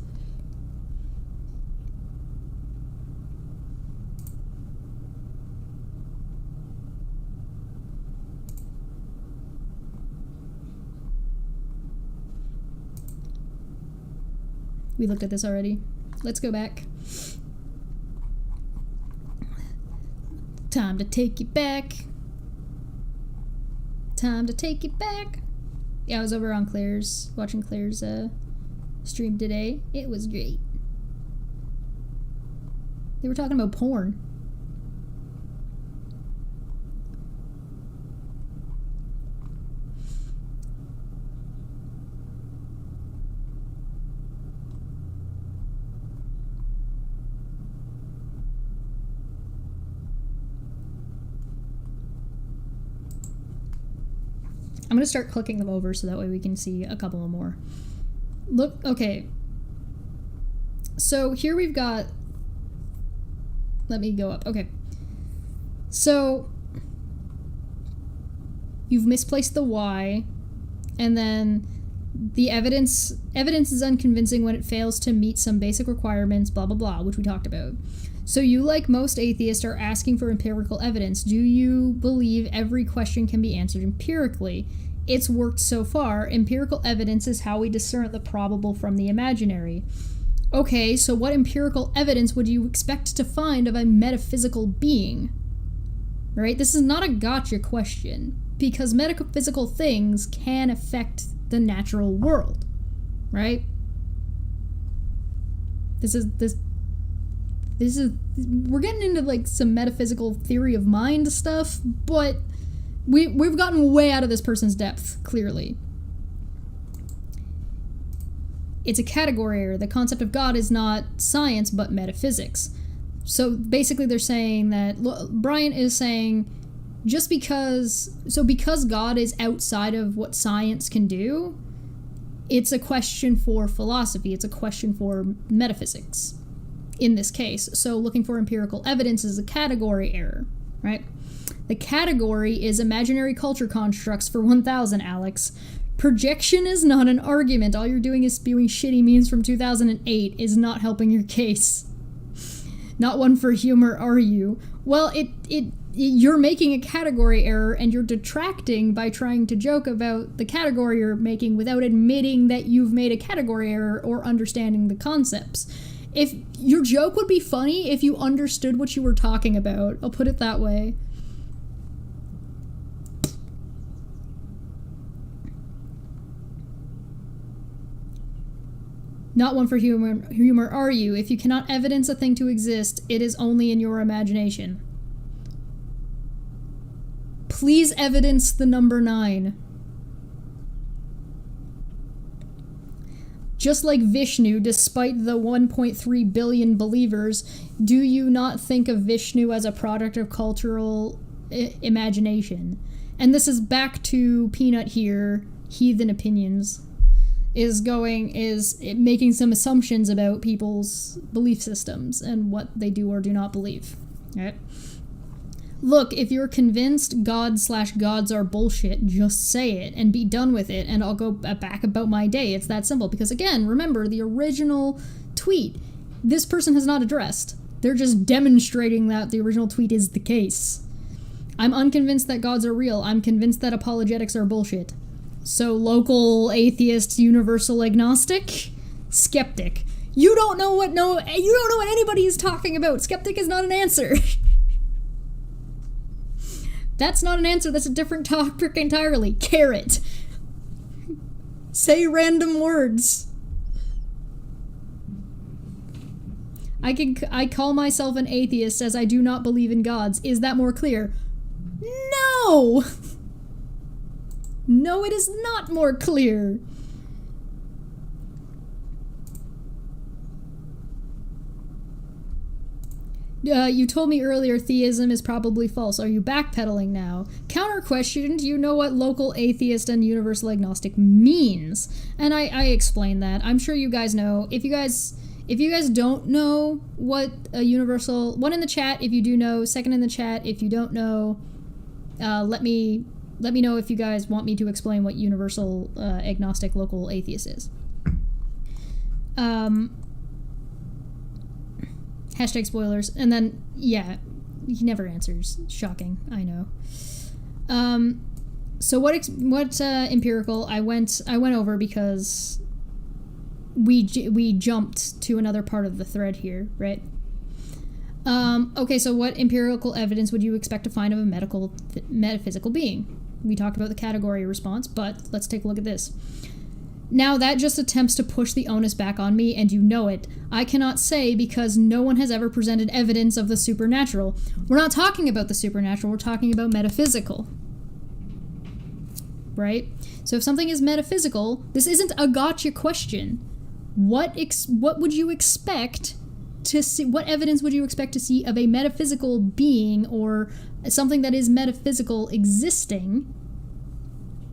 We looked at this already. Let's go back. Time to take you back. Time to take you back. Yeah, I was over on Claire's, watching Claire's stream today. It was great. They were talking about porn. I'm gonna start clicking them over so that way we can see a couple of more. Look, okay. So here we've got, let me go up, okay. So, you've misplaced the Y, and then the evidence is unconvincing when it fails to meet some basic requirements, blah, blah, blah, which we talked about. So you, like most atheists, are asking for empirical evidence. Do you believe every question can be answered empirically? It's worked so far. Empirical evidence is how we discern the probable from the imaginary. Okay, so what empirical evidence would you expect to find of a metaphysical being? Right? This is not a gotcha question, because metaphysical things can affect the natural world, right? This is we're getting into like some metaphysical theory of mind stuff, but we've gotten way out of this person's depth, clearly. It's a category error. The concept of God is not science, but metaphysics. So basically they're saying that, Brian is saying, because God is outside of what science can do, It's a question for philosophy. It's a question for metaphysics in this case. So looking for empirical evidence is a category error, right? The category is imaginary culture constructs for 1000, Alex. Projection is not an argument. All you're doing is spewing shitty memes from 2008 is not helping your case. Not one for humor, are you? Well, you're making a category error and you're detracting by trying to joke about the category you're making without admitting that you've made a category error or understanding the concepts. If your joke would be funny if you understood what you were talking about, I'll put it that way. Not one for humor, are you? If you cannot evidence a thing to exist, it is only in your imagination. Please evidence the number 9. Just like Vishnu, despite the 1.3 billion believers, do you not think of Vishnu as a product of cultural imagination? And this is back to Peanut here, heathen opinions. Is making some assumptions about people's belief systems and what they do or do not believe. Right? Look, if you're convinced God/gods are bullshit, just say it and be done with it, and I'll go back about my day. It's that simple. Because again, remember, the original tweet, this person has not addressed. They're just demonstrating that the original tweet is the case. I'm unconvinced that gods are real. I'm convinced that apologetics are bullshit. So local atheist, universal agnostic, skeptic. You don't know what anybody is talking about. Skeptic is not an answer. That's not an answer. That's a different topic entirely. Carrot. Say random words. I call myself an atheist as I do not believe in gods. Is that more clear? No! No, it is not more clear. You told me earlier theism is probably false. Are you backpedaling now? Counter question, do you know what local atheist and universal agnostic means? And I explained that. I'm sure you guys know. If you guys don't know what a universal... One in the chat if you do know. Second in the chat if you don't know. Let me know if you guys want me to explain what universal agnostic local atheist is. Hashtag spoilers. And then, yeah, he never answers. Shocking, I know. So what empirical I went over because we jumped to another part of the thread here, right? Okay, so what empirical evidence would you expect to find of a metaphysical being? We talked about the category response, but let's take a look at this. Now that just attempts to push the onus back on me, and you know it. I cannot say because no one has ever presented evidence of the supernatural. We're not talking about the supernatural, we're talking about metaphysical. Right? So if something is metaphysical, this isn't a gotcha question. What would you expect to see? What evidence would you expect to see of a metaphysical being or something that is metaphysical existing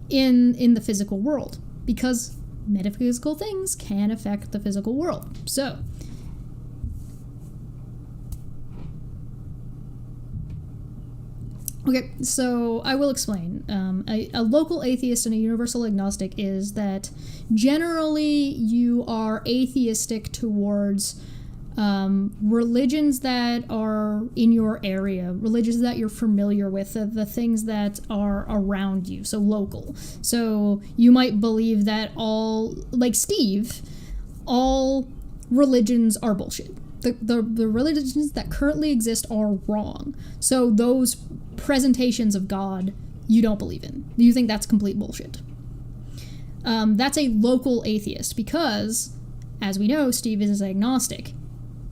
in the physical world? Because metaphysical things can affect the physical world. So, okay, so I will explain. A local atheist and a universal agnostic is that generally you are atheistic towards religions that are in your area, religions that you're familiar with, the things that are around you, so local. So you might believe that all religions are bullshit. The religions that currently exist are wrong. So those presentations of God you don't believe in. You think that's complete bullshit. That's a local atheist because, as we know, Steve is agnostic.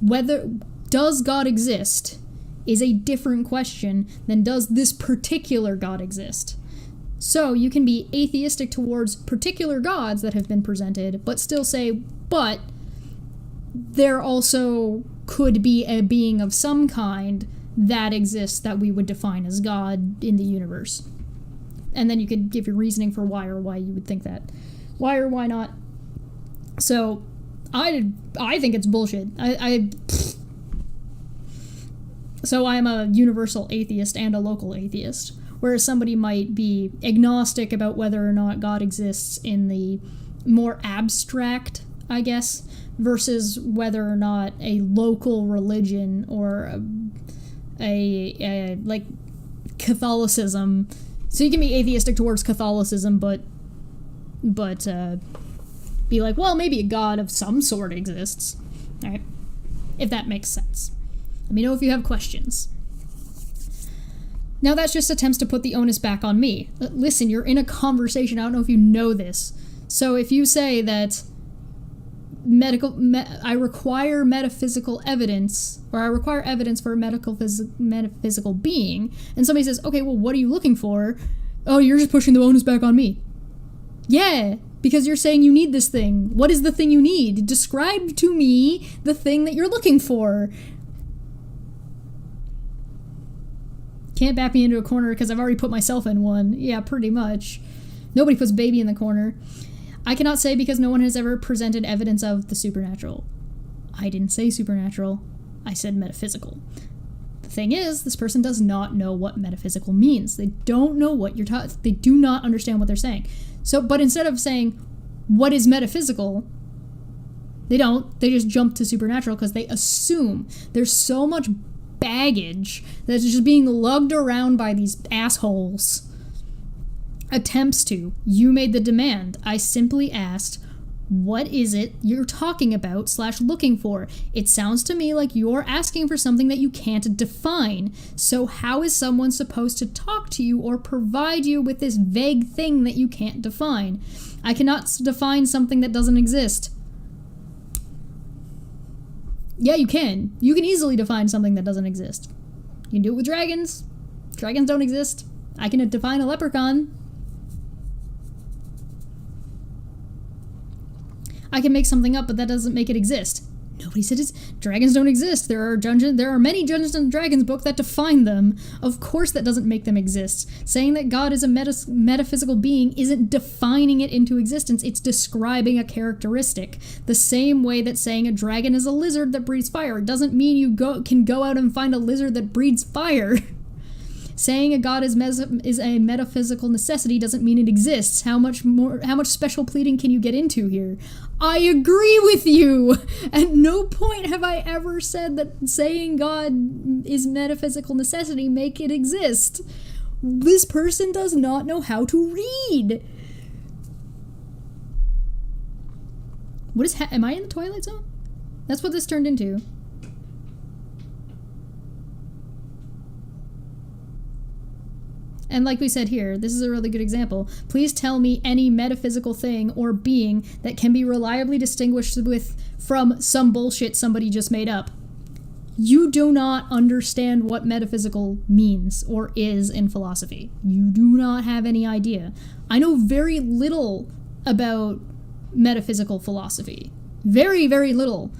Whether does God exist is a different question than does this particular God exist. So you can be atheistic towards particular gods that have been presented, but still say, but there also could be a being of some kind that exists that we would define as God in the universe. And then you could give your reasoning for why you would think that. Why or why not So I think it's bullshit. So I'm a universal atheist and a local atheist, whereas somebody might be agnostic about whether or not God exists in the more abstract, I guess, versus whether or not a local religion or a like Catholicism. So you can be atheistic towards Catholicism, but be like, well, maybe a God of some sort exists, right? If that makes sense. Let me know if you have questions. Now that's just attempts to put the onus back on me. Listen, you're in a conversation. I don't know if you know this. So if you say that I require metaphysical evidence, or I require evidence for a metaphysical being, and somebody says, okay, well, what are you looking for? Oh, you're just pushing the onus back on me. Yeah, because you're saying you need this thing. What is the thing you need? Describe to me the thing that you're looking for. Can't back me into a corner because I've already put myself in one. Yeah, pretty much. Nobody puts baby in the corner. I cannot say because no one has ever presented evidence of the supernatural. I didn't say supernatural. I said metaphysical. The thing is, this person does not know what metaphysical means. They don't know what you're talking. They do not understand what they're saying. So, but instead of saying, what is metaphysical? They don't. They just jump to supernatural because they assume there's so much baggage that's just being lugged around by these assholes. Attempts to. You made the demand. I simply asked, what is it you're talking about / looking for? It sounds to me like you're asking for something that you can't define. So how is someone supposed to talk to you or provide you with this vague thing that you can't define? I cannot define something that doesn't exist. Yeah, you can. You can easily define something that doesn't exist. You can do it with dragons. Dragons don't exist. I can define a leprechaun. I can make something up, but that doesn't make it exist. Nobody said dragons don't exist. There are many Dungeons and Dragons books that define them. Of course that doesn't make them exist. Saying that God is a metaphysical being isn't defining it into existence. It's describing a characteristic. The same way that saying a dragon is a lizard that breathes fire doesn't mean you can go out and find a lizard that breathes fire. Saying a god is a metaphysical necessity doesn't mean it exists. How much special pleading can you get into here? I agree with you! At no point have I ever said that saying God is metaphysical necessity make it exist. This person does not know how to read. What is am I in the Twilight Zone? That's what this turned into. And like we said here, this is a really good example. Please tell me any metaphysical thing or being that can be reliably distinguished from some bullshit somebody just made up. You do not understand what metaphysical means or is in philosophy. You do not have any idea. I know very little about metaphysical philosophy. Very, very little.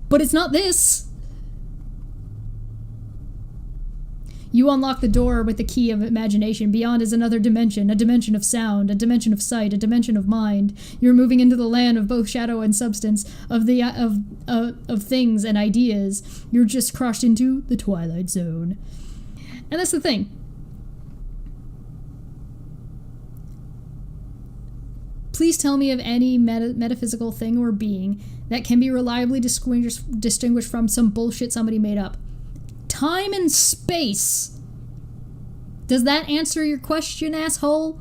But it's not this. You unlock the door with the key of imagination. Beyond is another dimension, a dimension of sound, a dimension of sight, a dimension of mind. You're moving into the land of both shadow and substance, of things and ideas. You're just crushed into the Twilight Zone. And that's the thing. Please tell me of any metaphysical thing or being that can be reliably distinguished from some bullshit somebody made up. Time and space. Does that answer your question, asshole?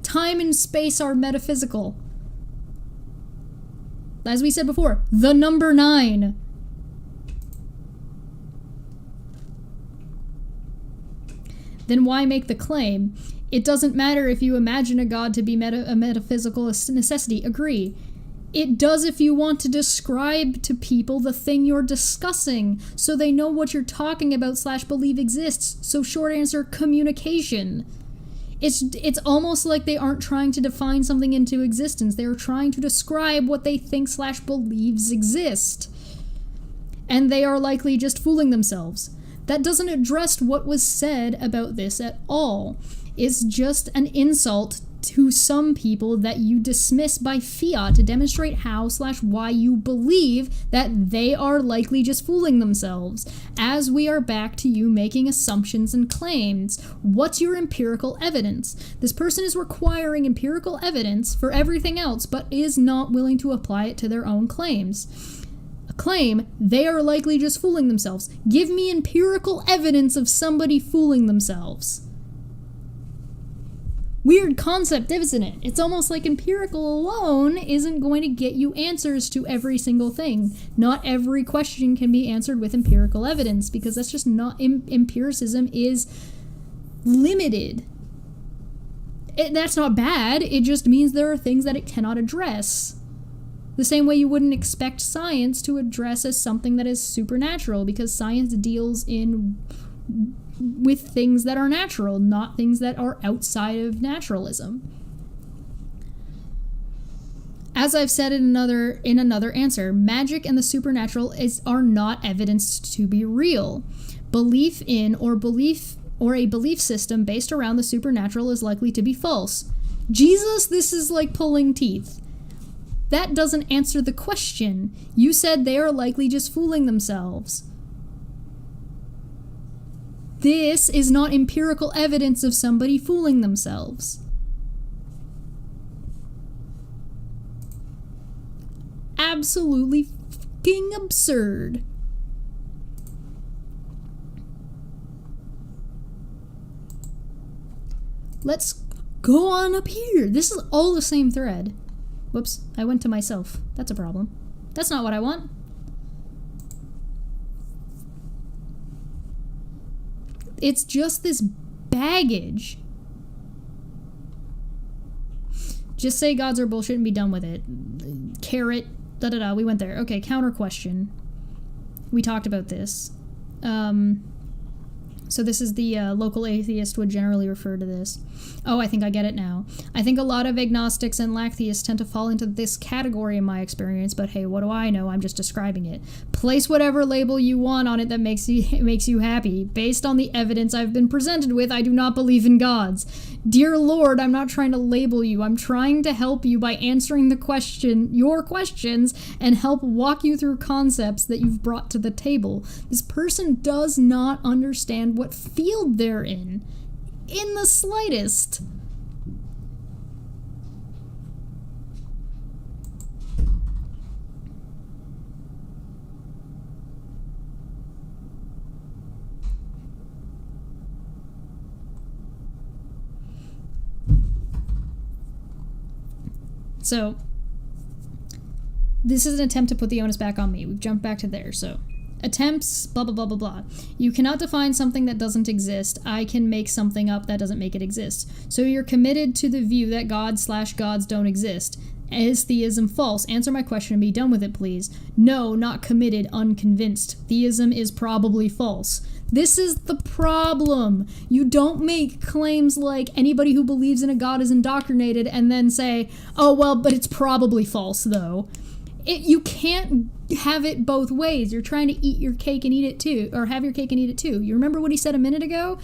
Time and space are metaphysical. As we said before, the number 9. Then why make the claim? It doesn't matter if you imagine a god to be a metaphysical necessity. Agree. It does if you want to describe to people the thing you're discussing, so they know what you're talking about / believe exists. So short answer, communication. It's almost like they aren't trying to define something into existence. They're trying to describe what they think / believes exist. And they are likely just fooling themselves. That doesn't address what was said about this at all. It's just an insult to some people that you dismiss by fiat to demonstrate how/why you believe that they are likely just fooling themselves. As we are back to you making assumptions and claims, what's your empirical evidence? This person is requiring empirical evidence for everything else, but is not willing to apply it to their own claims. A claim, they are likely just fooling themselves. Give me empirical evidence of somebody fooling themselves. Weird concept, isn't it? It's almost like empirical alone isn't going to get you answers to every single thing. Not every question can be answered with empirical evidence, because that's just not... empiricism is limited. That's not bad, it just means there are things that it cannot address. The same way you wouldn't expect science to address as something that is supernatural, because science deals with things that are natural, not things that are outside of naturalism. As I've said in another answer, magic and the supernatural are not evidenced to be real. Belief in or a belief system based around the supernatural is likely to be false. Jesus, this is like pulling teeth. That doesn't answer the question. You said they are likely just fooling themselves. This is not empirical evidence of somebody fooling themselves. Absolutely fucking absurd. Let's go on up here. This is all the same thread. Whoops, I went to myself. That's a problem. That's not what I want. It's just this baggage. Just say gods are bullshit and be done with it. Carrot, da-da-da, we went there. Okay, counter question. We talked about this. So this is the local atheist would generally refer to this. Oh, I think I get it now. I think a lot of agnostics and lactheists tend to fall into this category in my experience, but hey, what do I know? I'm just describing it. Place whatever label you want on it that makes you happy. Based on the evidence I've been presented with, I do not believe in gods. Dear Lord, I'm not trying to label you. I'm trying to help you by answering your questions, and help walk you through concepts that you've brought to the table. This person does not understand what field they're in the slightest. So, this is an attempt to put the onus back on me. We've jumped back to there, so... Attempts, blah, blah, blah, blah, blah. You cannot define something that doesn't exist. I can make something up that doesn't make it exist. So you're committed to the view that gods/gods don't exist. Is theism false? Answer my question and be done with it, please. No, not committed, unconvinced. Theism is probably false. This is the problem. You don't make claims like anybody who believes in a god is indoctrinated and then say, oh, well, but it's probably false, though. You can't have it both ways. You're trying to eat your cake and eat it too, or have your cake and eat it too. You remember what he said a minute ago?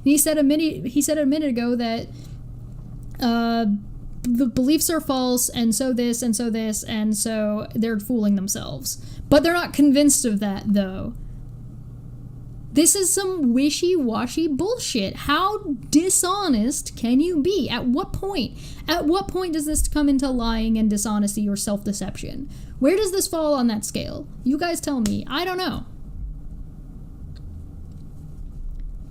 He said a minute ago that the beliefs are false, and so this, and so this, and so they're fooling themselves. But they're not convinced of that, though. This is some wishy-washy bullshit. How dishonest can you be? At what point? At what point does this come into lying and dishonesty or self-deception? Where does this fall on that scale? You guys tell me. I don't know.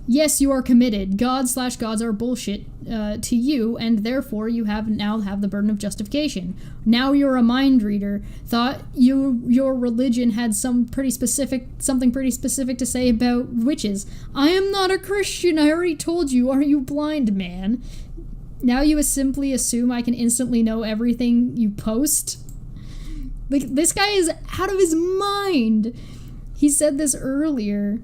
Yes, you are committed. Gods/gods are bullshit to you, and therefore you now have the burden of justification. Now you're a mind reader. Thought your religion had something pretty specific to say about witches. I am not a Christian. I already told you. Are you blind, man? Now you simply assume I can instantly know everything you post. Like, this guy is out of his mind. He said this earlier.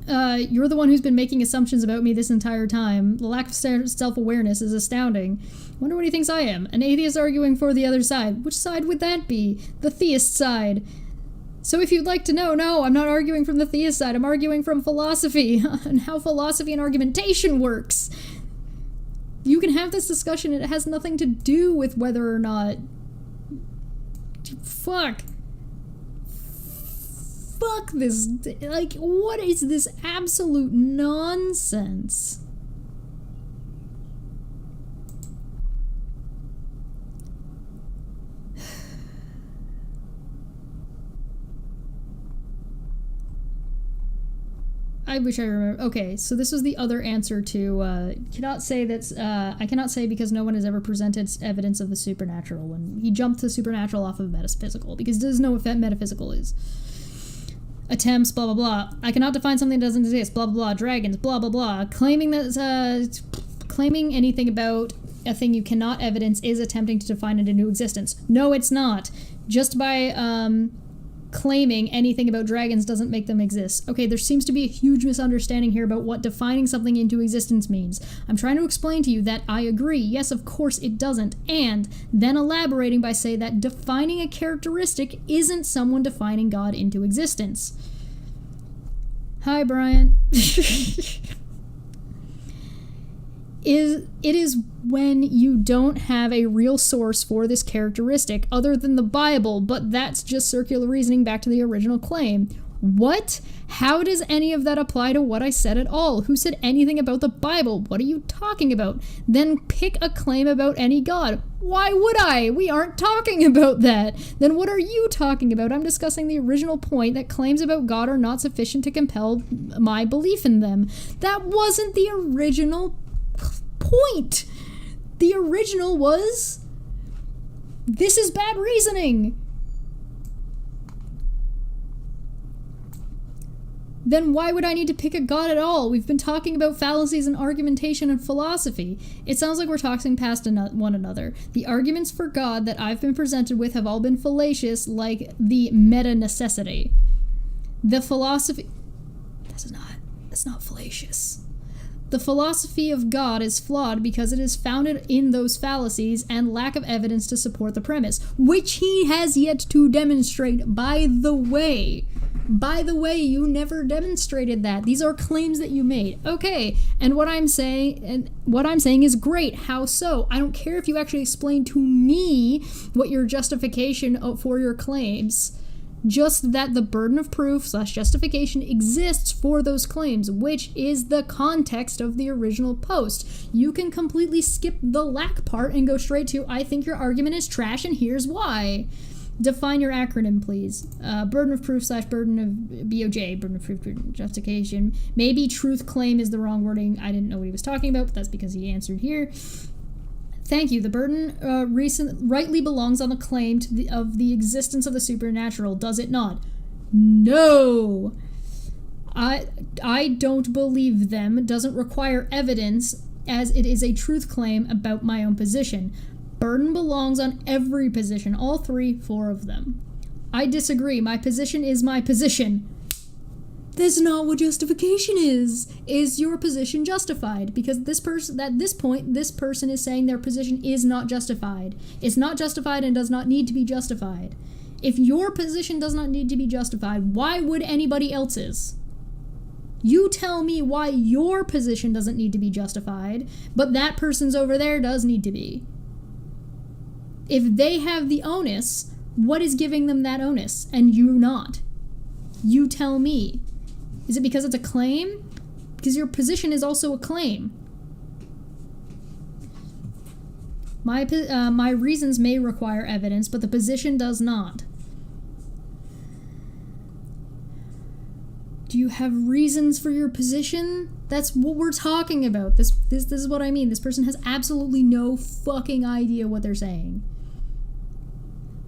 You're the one who's been making assumptions about me this entire time. The lack of self-awareness is astounding. Wonder what he thinks I am. An atheist arguing for the other side. Which side would that be? The theist side. So if you'd like to know, no, I'm not arguing from the theist side, I'm arguing from philosophy, and how philosophy and argumentation works. You can have this discussion, it has nothing to do with whether or not... Fuck this, like, what is this absolute nonsense? I wish I remember. Okay, so this was the other answer to, cannot say that's, I cannot say because no one has ever presented evidence of the supernatural. When he jumped the supernatural off of metaphysical, because he doesn't know what metaphysical is. Attempts, blah, blah, blah. I cannot define something that doesn't exist, blah, blah, blah. Dragons, blah, blah, blah. Claiming that, claiming anything about a thing you cannot evidence is attempting to define it into existence. No, it's not. Just by, claiming anything about dragons doesn't make them exist. Okay, there seems to be a huge misunderstanding here about what defining something into existence means. I'm trying to explain to you that I agree, yes, of course it doesn't, and then elaborating by saying that defining a characteristic isn't someone defining God into existence. Hi, Brian. It is when you don't have a real source for this characteristic other than the Bible, but that's just circular reasoning back to the original claim. What? How does any of that apply to what I said at all? Who said anything about the Bible? What are you talking about? Then pick a claim about any god. Why would I? We aren't talking about that. Then what are you talking about? I'm discussing the original point that claims about God are not sufficient to compel my belief in them. That wasn't the original point. The original was, this is bad reasoning. Then why would I need to pick a god at all? We've been talking about fallacies and argumentation and philosophy. It sounds like we're talking past one another. The arguments for God that I've been presented with have all been fallacious, like the meta-necessity. The philosophy... That's not fallacious. The philosophy of God is flawed because it is founded in those fallacies and lack of evidence to support the premise, which he has yet to demonstrate, by the way. By the way, you never demonstrated that. These are claims that you made. Okay, and what I'm saying is great. How so? I don't care if you actually explain to me what your justification for your claims. Just that the burden of proof / justification exists for those claims, which is the context of the original post. You can completely skip the lack part and go straight to, I think your argument is trash and here's why. Define your acronym, please. Burden of proof / burden of BOJ, burden of proof, justification. Maybe truth claim is the wrong wording. I didn't know what he was talking about, but that's because he answered here. Thank you. The burden rightly belongs on the claim of the existence of the supernatural, does it not? No. I don't believe them. Doesn't require evidence, as it is a truth claim about my own position. Burden belongs on every position, all 4 of them. I disagree. My position is my position. That's not what justification is. Is your position justified? Because this person, at this point, this person is saying their position is not justified. It's not justified and does not need to be justified. If your position does not need to be justified, why would anybody else's? You tell me why your position doesn't need to be justified, but that person's over there does need to be. If they have the onus, what is giving them that onus, and you not? You tell me. Is it because it's a claim? Because your position is also a claim. My reasons may require evidence, but the position does not. Do you have reasons for your position? That's what we're talking about. This is what I mean. This person has absolutely no fucking idea what they're saying.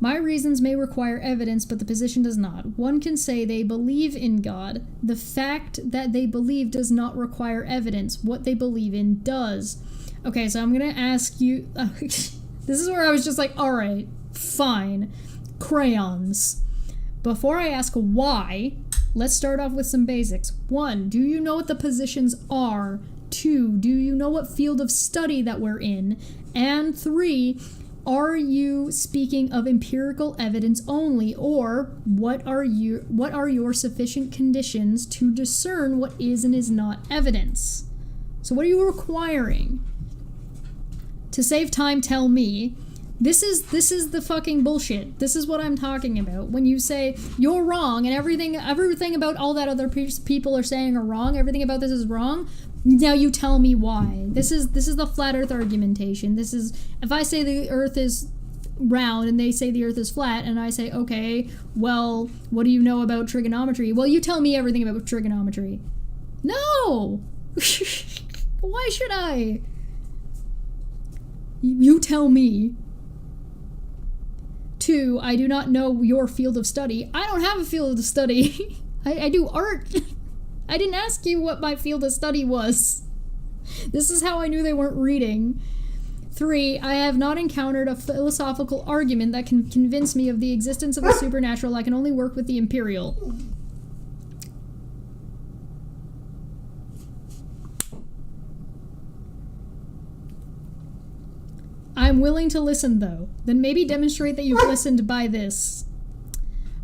My reasons may require evidence, but the position does not. One can say they believe in God. The fact that they believe does not require evidence. What they believe in does. Okay, so I'm gonna ask you... this is where I was just like, alright, fine. Crayons. Before I ask why, let's start off with some basics. 1, do you know what the positions are? 2, do you know what field of study that we're in? And 3... Are you speaking of empirical evidence only, or what are your sufficient conditions to discern what is and is not evidence? So what are you requiring? To save time, tell me. This is the fucking bullshit. This is what I'm talking about. When you say you're wrong and everything about all that other people are saying are wrong, everything about this is wrong. Now you tell me why. This is the flat earth argumentation. This is, if I say the earth is round and they say the earth is flat and I say, okay, well, what do you know about trigonometry? Well, you tell me everything about trigonometry. No! Why should I? You tell me. 2, I do not know your field of study. I don't have a field of study. I do art. I didn't ask you what my field of study was. This is how I knew they weren't reading. 3, I have not encountered a philosophical argument that can convince me of the existence of the supernatural. I can only work with the imperial. I'm willing to listen, though. Then maybe demonstrate that you've listened by this.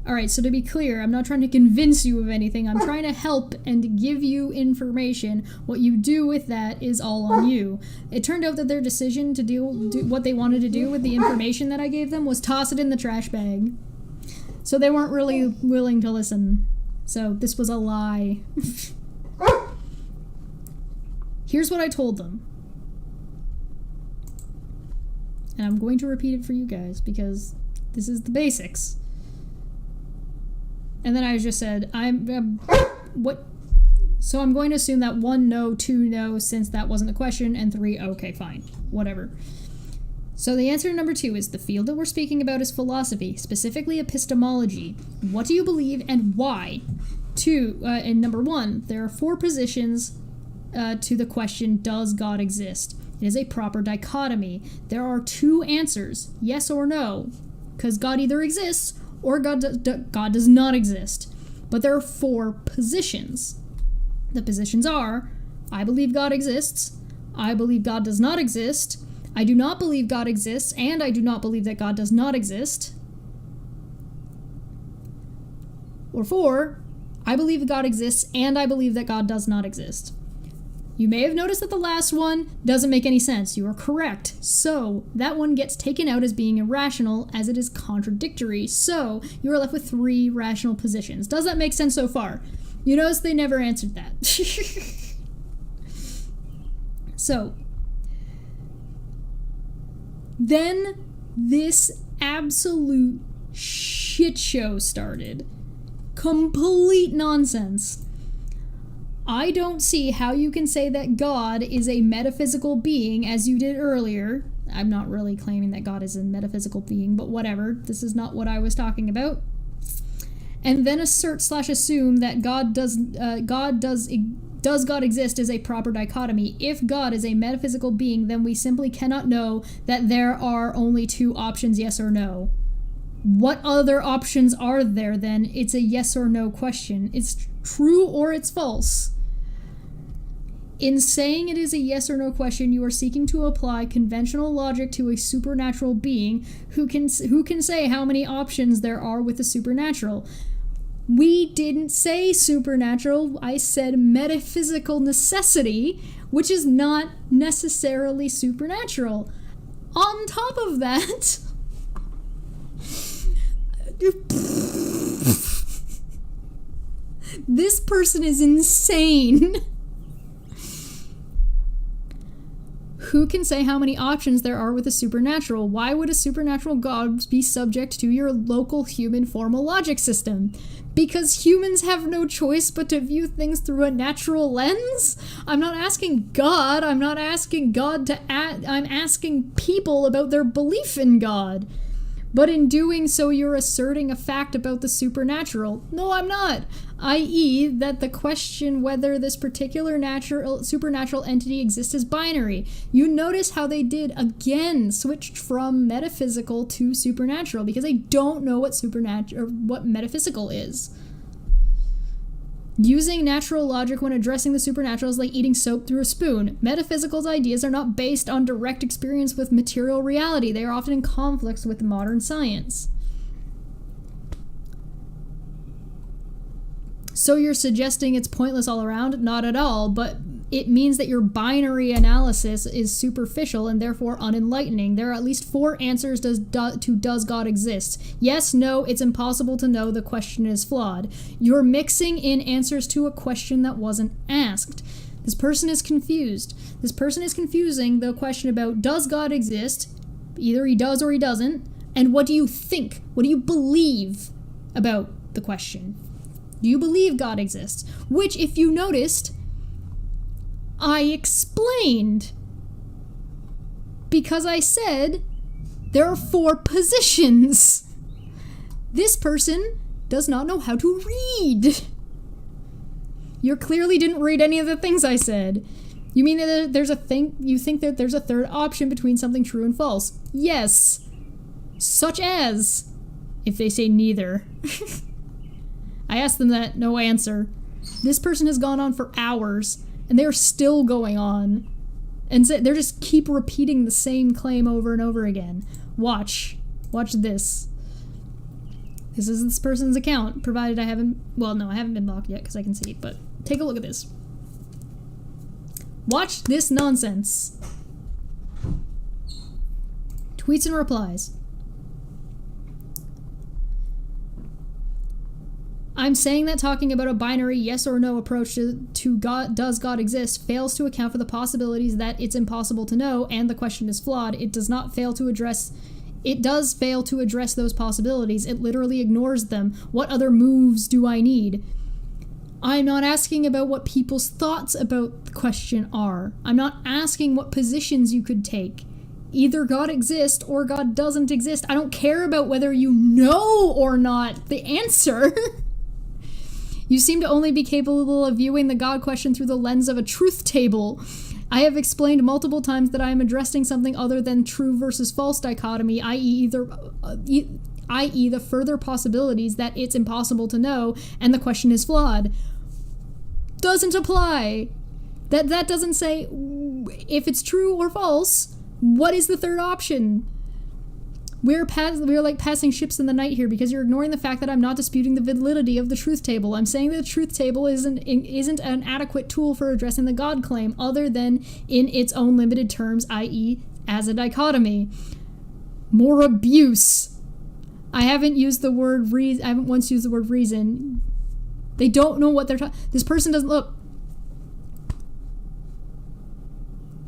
Alright, so to be clear, I'm not trying to convince you of anything. I'm trying to help and give you information. What you do with that is all on you. It turned out that their decision to do what they wanted to do with the information that I gave them was toss it in the trash bag. So they weren't really willing to listen. So this was a lie. Here's what I told them. And I'm going to repeat it for you guys because this is the basics. And then I just said, what? So I'm going to assume that 1, no, 2, no, since that wasn't the question, and 3, okay, fine, whatever. So the answer to number 2 is the field that we're speaking about is philosophy, specifically epistemology. What do you believe and why? 2, and number 1, there are 4 positions to the question, does God exist? It is a proper dichotomy. There are 2 answers, yes or no, because God either exists or God does not exist. But there are 4 positions. The positions are, I believe God exists, I believe God does not exist, I do not believe God exists, and I do not believe that God does not exist. Or 4, I believe God exists, and I believe that God does not exist. You may have noticed that the last one doesn't make any sense. You are correct. So, that one gets taken out as being irrational, as it is contradictory. So, you are left with 3 rational positions. Does that make sense so far? You notice they never answered that. So, then this absolute shit show started. Complete nonsense. I don't see how you can say that God is a metaphysical being, as you did earlier. I'm not really claiming that God is a metaphysical being, but whatever. This is not what I was talking about. And then assert/assume that does God exist is a proper dichotomy. If God is a metaphysical being, then we simply cannot know that there are only 2 options, yes or no. What other options are there then? It's a yes or no question. It's true or it's false. In saying it is a yes or no question, you are seeking to apply conventional logic to a supernatural being who can say how many options there are with the supernatural. We didn't say supernatural, I said metaphysical necessity, which is not necessarily supernatural. On top of that, this person is insane. Who can say how many options there are with a supernatural? Why would a supernatural god be subject to your local human formal logic system? Because humans have no choice but to view things through a natural lens? I'm not asking God, I'm not asking God to I'm asking people about their belief in God. But in doing so, you're asserting a fact about the supernatural. No, I'm not. I.e., that the question whether this particular supernatural entity exists is binary. You notice how they did, again, switched from metaphysical to supernatural, because they don't know what metaphysical is. Using natural logic when addressing the supernatural is like eating soap through a spoon. Metaphysical ideas are not based on direct experience with material reality. They are often in conflicts with modern science. So you're suggesting it's pointless all around? Not at all, but it means that your binary analysis is superficial and therefore unenlightening. There are at least 4 answers to does God exist? Yes, no, it's impossible to know, the question is flawed. You're mixing in answers to a question that wasn't asked. This person is confused. This person is confusing the question about does God exist? Either he does or he doesn't. And what do you think? What do you believe about the question? Do you believe God exists? Which, if you noticed, I explained. Because I said there are 4 positions. This person does not know how to read. You clearly didn't read any of the things I said. You mean that you think that there's a third option between something true and false? Yes. Such as if they say neither. I asked them that, no answer. This person has gone on for hours, and they're still going on. And they're just keep repeating the same claim over and over again. Watch this. This is this person's account, provided I haven't, well, no, I haven't been blocked yet because I can see, but take a look at this. Watch this nonsense. Tweets and replies. I'm saying that talking about a binary yes or no approach to God, does God exist, fails to account for the possibilities that it's impossible to know and the question is flawed. It does fail to address those possibilities. It literally ignores them. What other moves do I need? I'm not asking about what people's thoughts about the question are. I'm not asking what positions you could take. Either God exists or God doesn't exist. I don't care about whether you know or not the answer. You seem to only be capable of viewing the God question through the lens of a truth table. I have explained multiple times that I am addressing something other than true versus false dichotomy, i.e. the further possibilities that it's impossible to know and the question is flawed. Doesn't apply. That doesn't say if it's true or false. What is the third option? We're like passing ships in the night here because you're ignoring the fact that I'm not disputing the validity of the truth table. I'm saying that the truth table isn't an adequate tool for addressing the God claim other than in its own limited terms, i.e. as a dichotomy. More abuse. I haven't once used the word reason. They don't know what they're talking. This person doesn't look.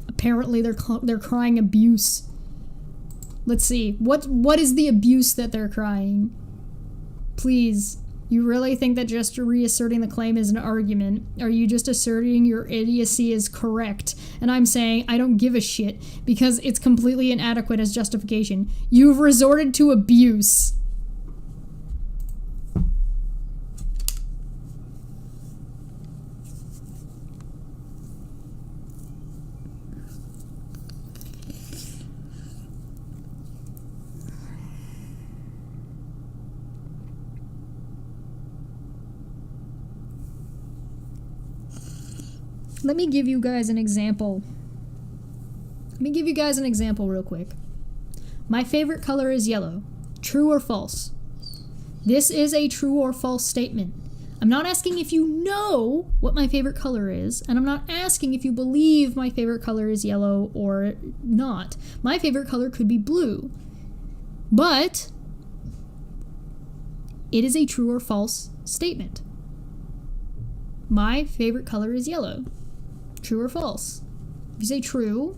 Apparently they're crying abuse. Let's see. What is the abuse that they're crying? Please. You really think that just reasserting the claim is an argument? Are you just asserting your idiocy is correct? And I'm saying I don't give a shit because it's completely inadequate as justification. You've resorted to abuse. Let me give you guys an example. Real quick. My favorite color is yellow. True or false? This is a true or false statement. I'm not asking if you know what my favorite color is, and I'm not asking if you believe my favorite color is yellow or not. My favorite color could be blue. But it is a true or false statement. My favorite color is yellow. True or false? If you say true,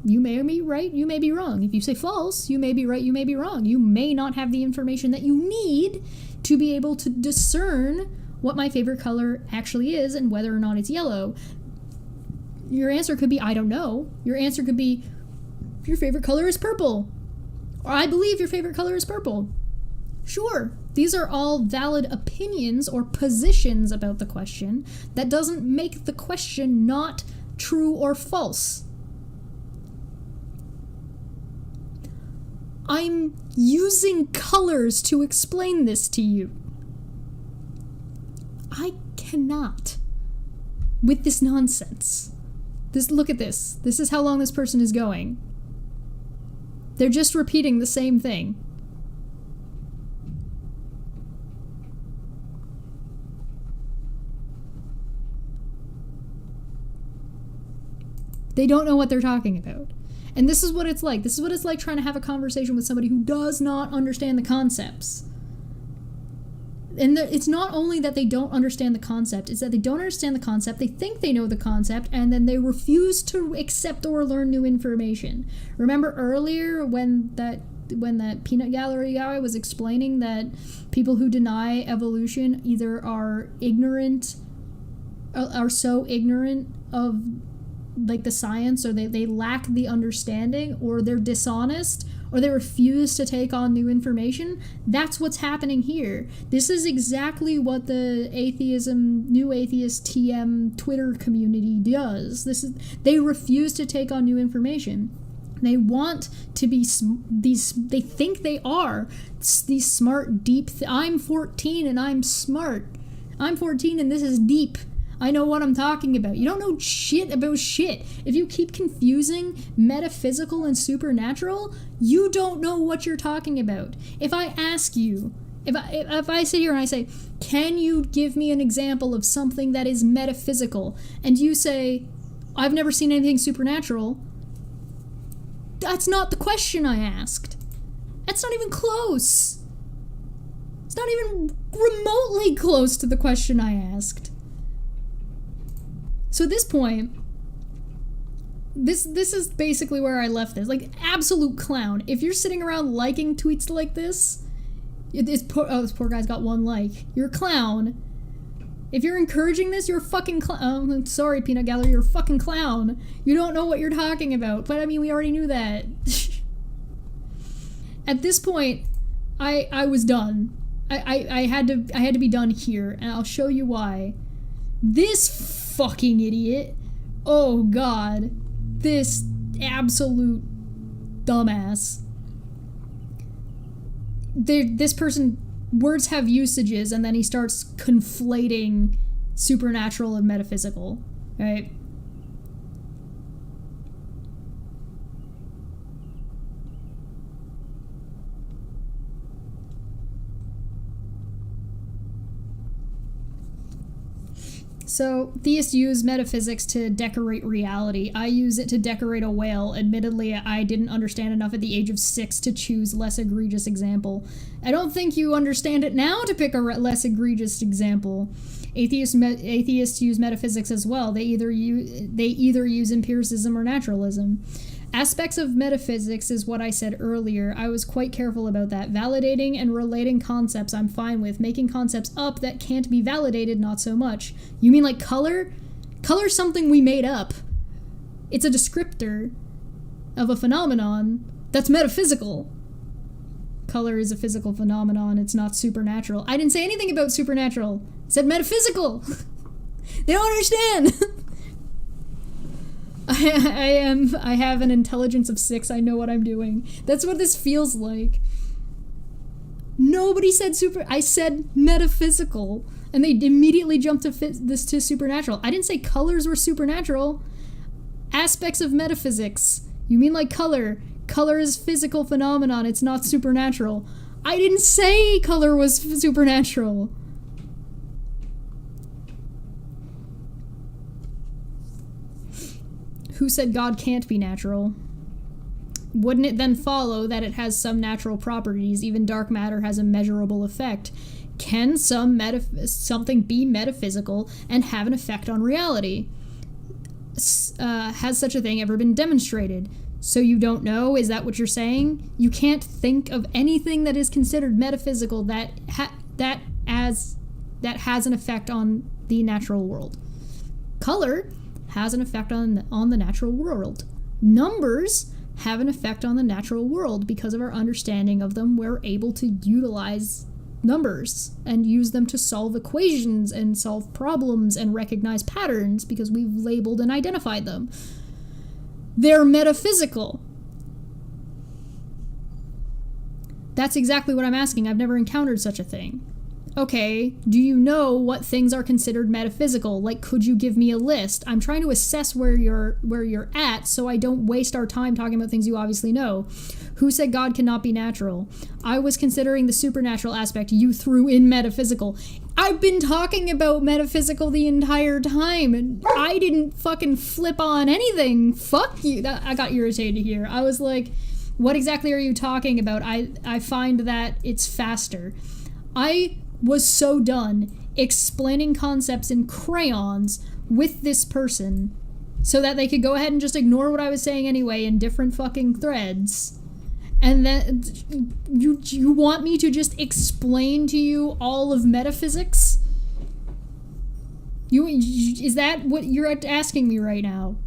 you may be right, you may be wrong. If you say false, you may be right, you may be wrong. You may not have the information that you need to be able to discern what my favorite color actually is and whether or not it's yellow. Your answer could be, I don't know. Your answer could be, your favorite color is purple. Or I believe your favorite color is purple. Sure, these are all valid opinions or positions about the question. That doesn't make the question not true or false. I'm using colors to explain this to you. I cannot with this nonsense. Look at this. This is how long this person is going. They're just repeating the same thing. They don't know what they're talking about. And this is what it's like. This is what it's like trying to have a conversation with somebody who does not understand the concepts. And it's not only that they don't understand the concept, it's that they don't understand the concept, they think they know the concept, and then they refuse to accept or learn new information. Remember earlier when that peanut gallery guy was explaining that people who deny evolution either are so ignorant of like the science, or they lack the understanding, or they're dishonest, or they refuse to take on new information. That's what's happening here. This is exactly what the new atheist TM Twitter community does. They refuse to take on new information. They want to be they think they are these smart, deep, I'm 14 and I'm smart. I'm 14 and this is deep. I know what I'm talking about. You don't know shit about shit. If you keep confusing metaphysical and supernatural, you don't know what you're talking about. If I ask you, if I sit here and I say, can you give me an example of something that is metaphysical? And you say, I've never seen anything supernatural. That's not the question I asked. That's not even close. It's not even remotely close to the question I asked. So at this point, this is basically where I left this. Like, absolute clown. If you're sitting around liking tweets like this this poor guy's got 1 like. You're a clown. If you're encouraging this, you're a fucking clown. Sorry, Peanut Gallery, you're a fucking clown. You don't know what you're talking about. But, I mean, we already knew that. At this point, I was done. I had to be done here, and I'll show you why. This fucking idiot. Oh god. This absolute dumbass. This person, words have usages, and then he starts conflating supernatural and metaphysical, right? So, theists use metaphysics to decorate reality. I use it to decorate a whale. Admittedly, I didn't understand enough at the age of 6 to choose less egregious example. I don't think you understand it now to pick a less egregious example. Atheists use metaphysics as well. They either use empiricism or naturalism. Aspects of metaphysics is what I said earlier. I was quite careful about that. Validating and relating concepts I'm fine with. Making concepts up that can't be validated, not so much. You mean like color? Color's something we made up. It's a descriptor of a phenomenon that's metaphysical. Color is a physical phenomenon. It's not supernatural. I didn't say anything about supernatural. I said metaphysical. They don't understand. I have an intelligence of 6. I know what I'm doing. That's what this feels like. Nobody said I said metaphysical, and they immediately jumped to fit this to supernatural. I didn't say colors were supernatural. Aspects of metaphysics. You mean like color? Color is physical phenomenon. It's not supernatural. I didn't say color was supernatural. Who said God can't be natural? Wouldn't it then follow that it has some natural properties? Even dark matter has a measurable effect. Can something be metaphysical and have an effect on reality? Has such a thing ever been demonstrated? So you don't know? Is that what you're saying? You can't think of anything that is considered metaphysical that has an effect on the natural world. Color has an effect on the natural world. Numbers have an effect on the natural world. Because of our understanding of them, we're able to utilize numbers and use them to solve equations and solve problems and recognize patterns because we've labeled and identified them. They're metaphysical. That's exactly what I'm asking. I've never encountered such a thing. okay, do you know what things are considered metaphysical? Like, could you give me a list? I'm trying to assess where you're at so I don't waste our time talking about things you obviously know. Who said God cannot be natural? I was considering the supernatural aspect. You threw in metaphysical. I've been talking about metaphysical the entire time, and I didn't fucking flip on anything. Fuck you. I got irritated here. I was like, what exactly are you talking about? I find that it's faster. I was so done explaining concepts in crayons with this person so that they could go ahead and just ignore what I was saying anyway in different fucking threads. And then you want me to just explain to you all of metaphysics? Is that what you're asking me right now?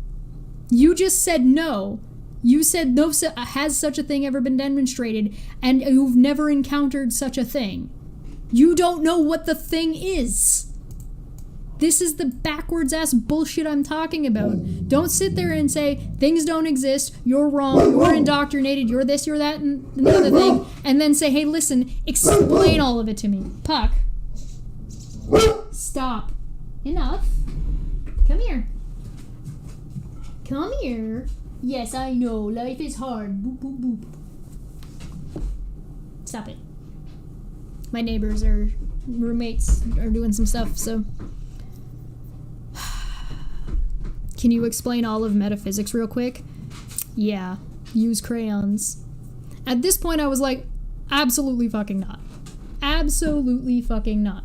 You just said no. You said no, has such a thing ever been demonstrated, and you've never encountered such a thing. You don't know what the thing is. This is the backwards ass bullshit I'm talking about. Don't sit there and say, things don't exist, you're wrong, you're indoctrinated, you're this, you're that, and the other thing, and then say, hey, listen, explain all of it to me. Puck. Stop. Enough. Come here. Come here. Yes, I know, life is hard. Boop, boop, boop. Stop it. My neighbors or roommates are doing some stuff, so. Can you explain all of metaphysics real quick? Yeah, use crayons. At this point I was like, absolutely fucking not. Absolutely fucking not.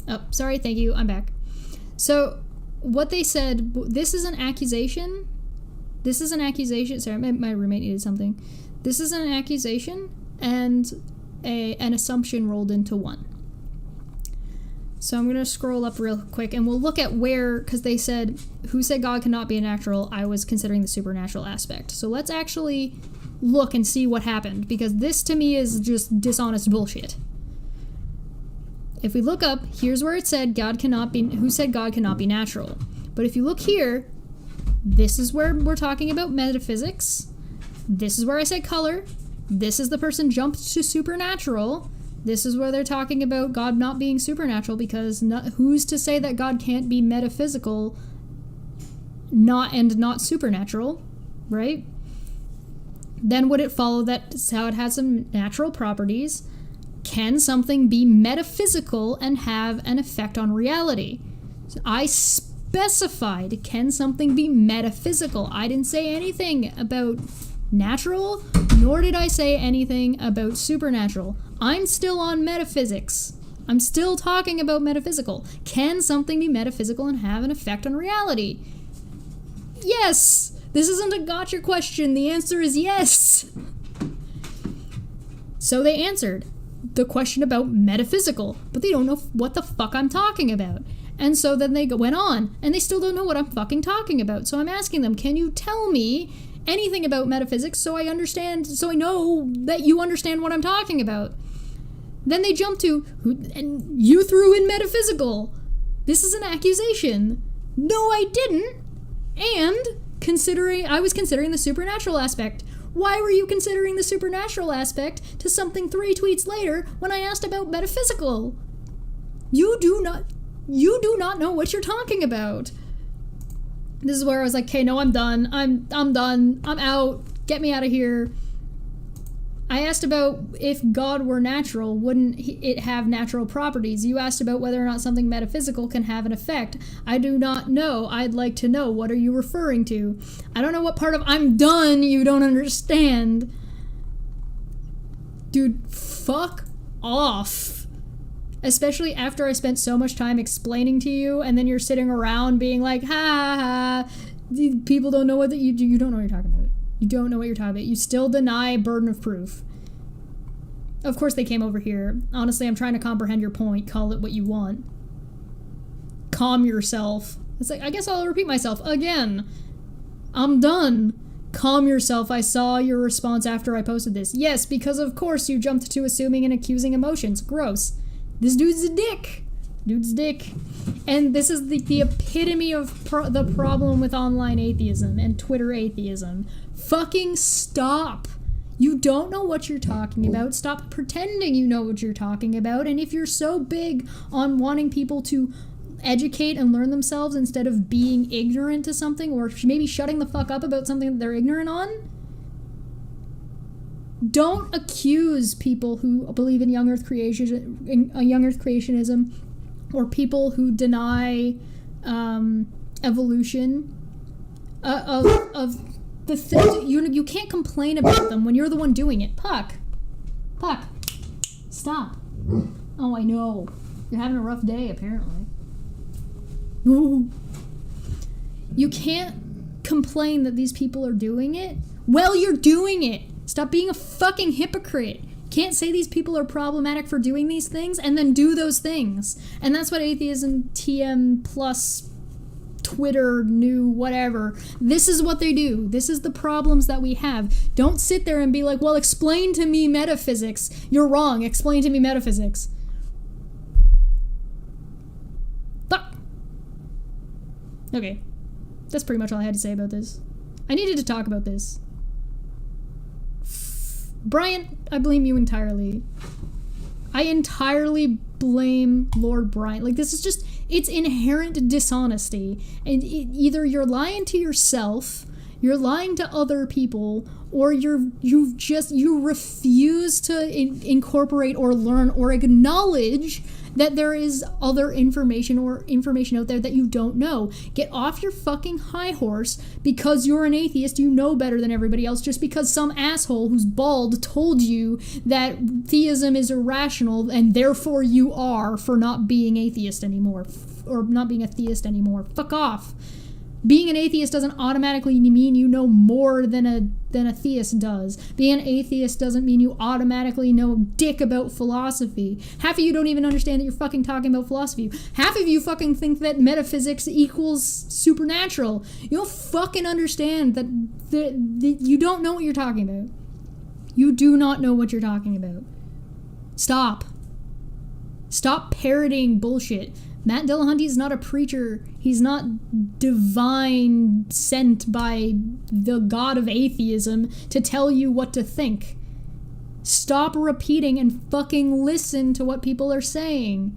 Oh, sorry, thank you, I'm back. So, what they said, this is an accusation. This is an accusation. Sorry, my roommate needed something. This is an accusation and an assumption rolled into one. So I'm going to scroll up real quick and we'll look at where, because they said, who said God cannot be a natural? I was considering the supernatural aspect. So let's actually look and see what happened, because this to me is just dishonest bullshit. If we look up, here's where it said God cannot be, who said God cannot be natural? But if you look here, this is where we're talking about metaphysics. This is where I said color. This is the person jumped to supernatural. This is where they're talking about God not being supernatural, because who's to say that God can't be metaphysical not supernatural, right? Then would it follow that how it has some natural properties? Can something be metaphysical and have an effect on reality? So I specified, can something be metaphysical? I didn't say anything about natural, nor did I say anything about supernatural. I'm still on metaphysics. I'm still talking about metaphysical. Can something be metaphysical and have an effect on reality? Yes! This isn't a gotcha question. The answer is yes. So they answered the question about metaphysical, but they don't know what the fuck I'm talking about. And so then they went on, and they still don't know what I'm fucking talking about. So I'm asking them, can you tell me anything about metaphysics so I understand, so I know that you understand what I'm talking about? Then they jump to, and you threw in metaphysical. This is an accusation. No, I didn't. And I was considering the supernatural aspect. Why were you considering the supernatural aspect to something 3 tweets later when I asked about metaphysical? You do not know what you're talking about. This is where I was like, okay, no, I'm done. I'm done. I'm out. Get me out of here. I asked about if God were natural, wouldn't it have natural properties? You asked about whether or not something metaphysical can have an effect. I do not know. I'd like to know. What are you referring to? I don't know what part of I'm done you don't understand. Dude, fuck off. Especially after I spent so much time explaining to you, and then you're sitting around being like, ha ha, people don't know what you do. You don't know what you're talking about. You don't know what you're talking about. You still deny burden of proof. Of course they came over here. Honestly, I'm trying to comprehend your point. Call it what you want. Calm yourself. It's like, I guess I'll repeat myself again. I'm done. Calm yourself. I saw your response after I posted this. Yes, because of course you jumped to assuming and accusing emotions. Gross. This dude's a dick. Dude's dick. And this is the epitome of the problem with online atheism and Twitter atheism. Fucking stop. You don't know what you're talking about. Stop pretending you know what you're talking about. And if you're so big on wanting people to educate and learn themselves instead of being ignorant to something, or maybe shutting the fuck up about something that they're ignorant on, don't accuse people who believe in young earth creationism, or people who deny evolution of the thing. You can't complain about them when you're the one doing it. Puck, stop. Oh, I know. You're having a rough day, apparently. Ooh. You can't complain that these people are doing it. Well, you're doing it. Stop being a fucking hypocrite. Can't say these people are problematic for doing these things and then do those things. And that's what atheism, TM plus Twitter, new, whatever. This is what they do. This is the problems that we have. Don't sit there and be like, well, explain to me metaphysics. You're wrong. Explain to me metaphysics. Fuck. Okay. That's pretty much all I had to say about this. I needed to talk about this. Brian, I blame you entirely. I entirely blame Lord Brian. Like, this is just, it's inherent dishonesty. And either you're lying to yourself, you're lying to other people, or you refuse to incorporate or learn or acknowledge that there is other information or information out there that you don't know. Get off your fucking high horse because you're an atheist. You know better than everybody else just because some asshole who's bald told you that theism is irrational and therefore you are for not being atheist anymore or not being a theist anymore. Fuck off. Being an atheist doesn't automatically mean you know more than a theist does. Being an atheist doesn't mean you automatically know dick about philosophy. Half of you don't even understand that you're fucking talking about philosophy. Half of you fucking think that metaphysics equals supernatural. You don't fucking understand that you don't know what you're talking about. You do not know what you're talking about. Stop. Stop parroting bullshit. Matt Dillahunty is not a preacher. He's not divine sent by the god of atheism to tell you what to think. Stop repeating and fucking listen to what people are saying.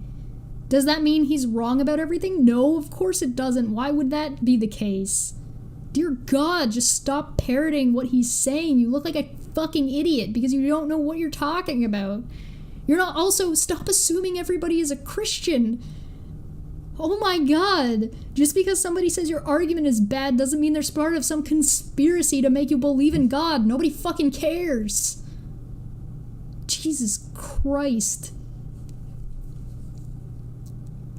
Does that mean he's wrong about everything? No, of course it doesn't. Why would that be the case? Dear God, just stop parroting what he's saying. You look like a fucking idiot because you don't know what you're talking about. You're not also, stop assuming everybody is a Christian. Oh my God. Just because somebody says your argument is bad doesn't mean they're part of some conspiracy to make you believe in God. Nobody fucking cares. Jesus Christ.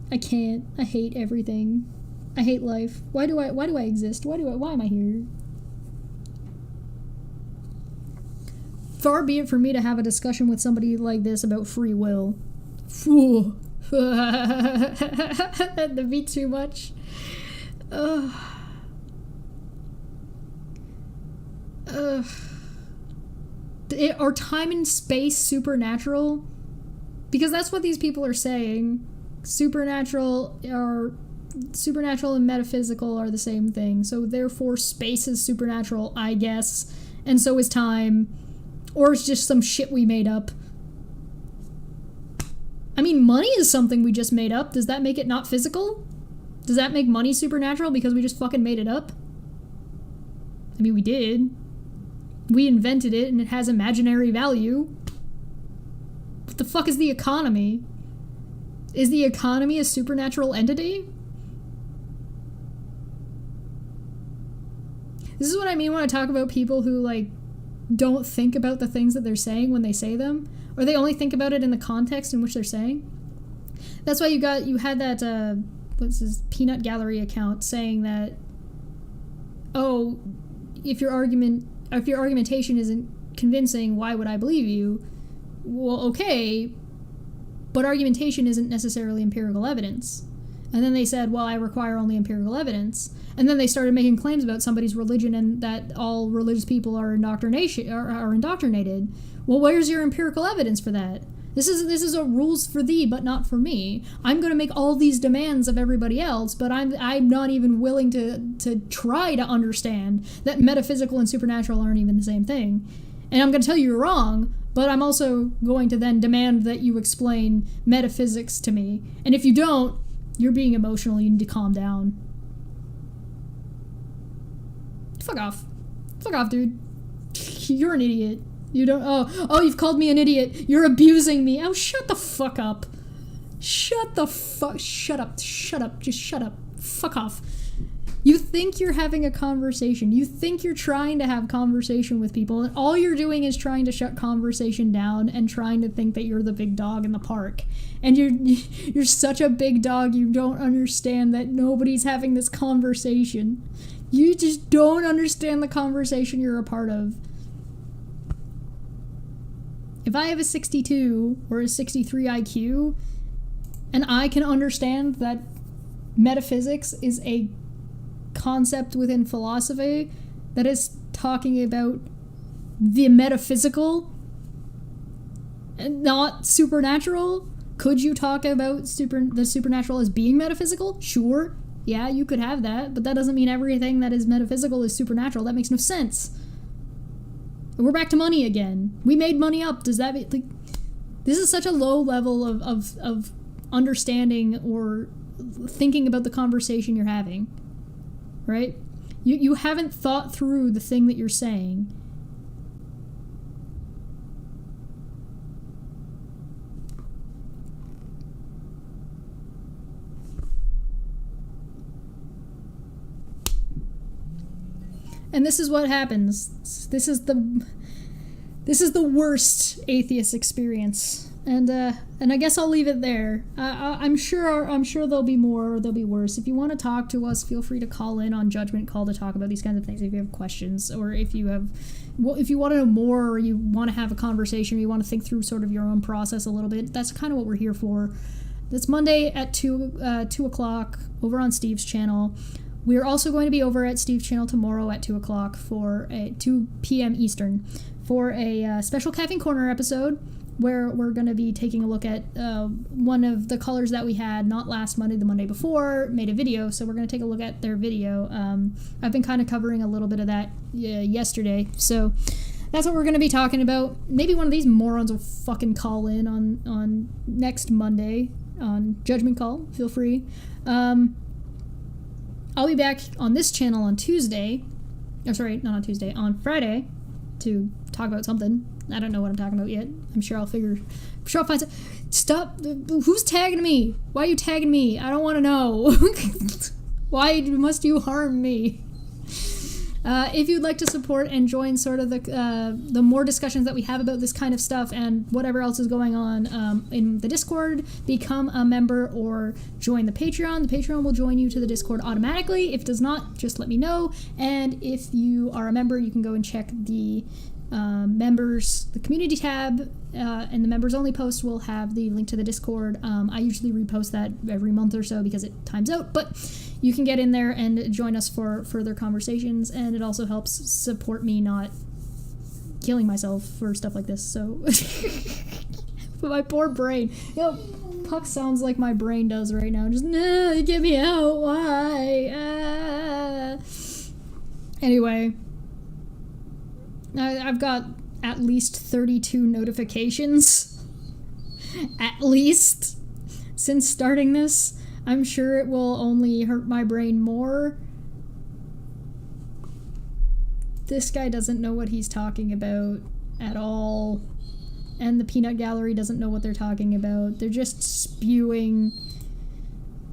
I can't. I hate everything. I hate life. Why do I exist? Why am I here? Far be it for me to have a discussion with somebody like this about free will. Phew. That'd be too much. Are time and space supernatural? Because that's what these people are saying. Supernatural and metaphysical are the same thing. So therefore space is supernatural, I guess. and so is time, or it's just some shit we made up. I mean, money is something we just made up. Does that make it not physical? Does that make money supernatural because we just fucking made it up? I mean, we did. We invented it and it has imaginary value. What the fuck is the economy? Is the economy a supernatural entity? This is what I mean when I talk about people who, like, don't think about the things that they're saying when they say them, or they only think about it in the context in which they're saying. That's why you had that, what's his peanut gallery account saying that, oh, if your argumentation isn't convincing, why would I believe you? Well, okay, but argumentation isn't necessarily empirical evidence. And then they said, well, I require only empirical evidence. And then they started making claims about somebody's religion and that all religious people are indoctrinated. Well, where's your empirical evidence for that? This is a rules for thee, but not for me. I'm going to make all these demands of everybody else, but I'm not even willing to try to understand that metaphysical and supernatural aren't even the same thing. And I'm going to tell you you're wrong, but I'm also going to then demand that you explain metaphysics to me. And if you don't, you're being emotional. You need to calm down. Fuck off. Fuck off, dude. You're an idiot. You don't... Oh, you've called me an idiot. You're abusing me. Oh, shut the fuck up. Shut up. Just shut up. Fuck off. You think you're having a conversation. You think you're trying to have conversation with people, and all you're doing is trying to shut conversation down and trying to think that you're the big dog in the park. And you're such a big dog, you don't understand that nobody's having this conversation. You just don't understand the conversation you're a part of. If I have a 62 or a 63 IQ, and I can understand that metaphysics is a concept within philosophy that is talking about the metaphysical and not supernatural, could you talk about the supernatural as being metaphysical? Sure. Yeah, you could have that, but that doesn't mean everything that is metaphysical is supernatural. That makes no sense. We're back to money again. We made money up. Does that mean, like, this is such a low level of understanding or thinking about the conversation you're having, right? You haven't thought through the thing that you're saying. And this is what happens. This is the worst atheist experience. And I guess I'll leave it there. I'm sure there'll be more, or there'll be worse. If you want to talk to us, feel free to call in on Judgment Call to talk about these kinds of things. If you have questions, or if you want to know more, or you want to have a conversation, or you want to think through sort of your own process a little bit, that's kind of what we're here for. That's Monday at 2 o'clock over on Steve's channel. We're also going to be over at Steve's channel tomorrow at 2 o'clock for 2 p.m. Eastern for a special Caffeine Corner episode where we're going to be taking a look at one of the colors that we had, not last Monday, the Monday before, made a video, so we're going to take a look at their video. I've been kind of covering a little bit of that yesterday, so that's what we're going to be talking about. Maybe one of these morons will fucking call in on next Monday on Judgment Call. Feel free. I'll be back on this channel on Tuesday. Oh, sorry, not on Tuesday, on Friday to talk about something. I don't know what I'm talking about yet. I'm sure I'll find some. Stop. Who's tagging me? Why are you tagging me? I don't want to know. Why must you harm me? If you'd like to support and join sort of the more discussions that we have about this kind of stuff and whatever else is going on in the Discord, become a member or join the Patreon. The Patreon will join you to the Discord automatically. If it does not, just let me know. And if you are a member, you can go and check the members, the community tab, and the members only post will have the link to the Discord. I usually repost that every month or so because it times out, but you can get in there and join us for further conversations, and it also helps support me not killing myself for stuff like this. So my poor brain, Puck sounds like my brain does right now. Just, no, get me out, why? Anyway, I've got at least 32 notifications. At least. Since starting this. I'm sure it will only hurt my brain more. This guy doesn't know what he's talking about at all. And the peanut gallery doesn't know what they're talking about. They're just spewing.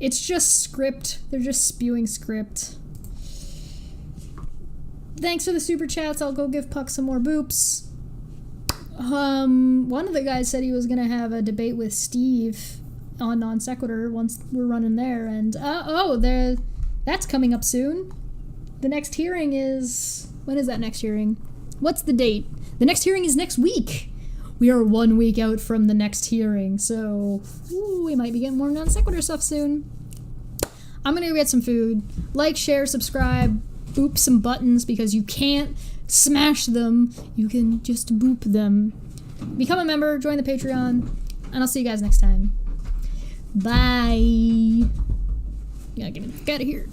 It's just script. They're just spewing script. Thanks for the super chats. I'll go give Puck some more boops. One of the guys said he was gonna have a debate with Steve on Non Sequitur once we're running there, and that's coming up soon. The next hearing is... When is that next hearing? What's the date? The next hearing is next week. We are 1 week out from the next hearing, so we might be getting more Non Sequitur stuff soon. I'm gonna go get some food. Like, share, subscribe, boop some buttons because you can't smash them. You can just boop them. Become a member, join the Patreon, and I'll see you guys next time. Bye. Yeah, get me the fuck out of here.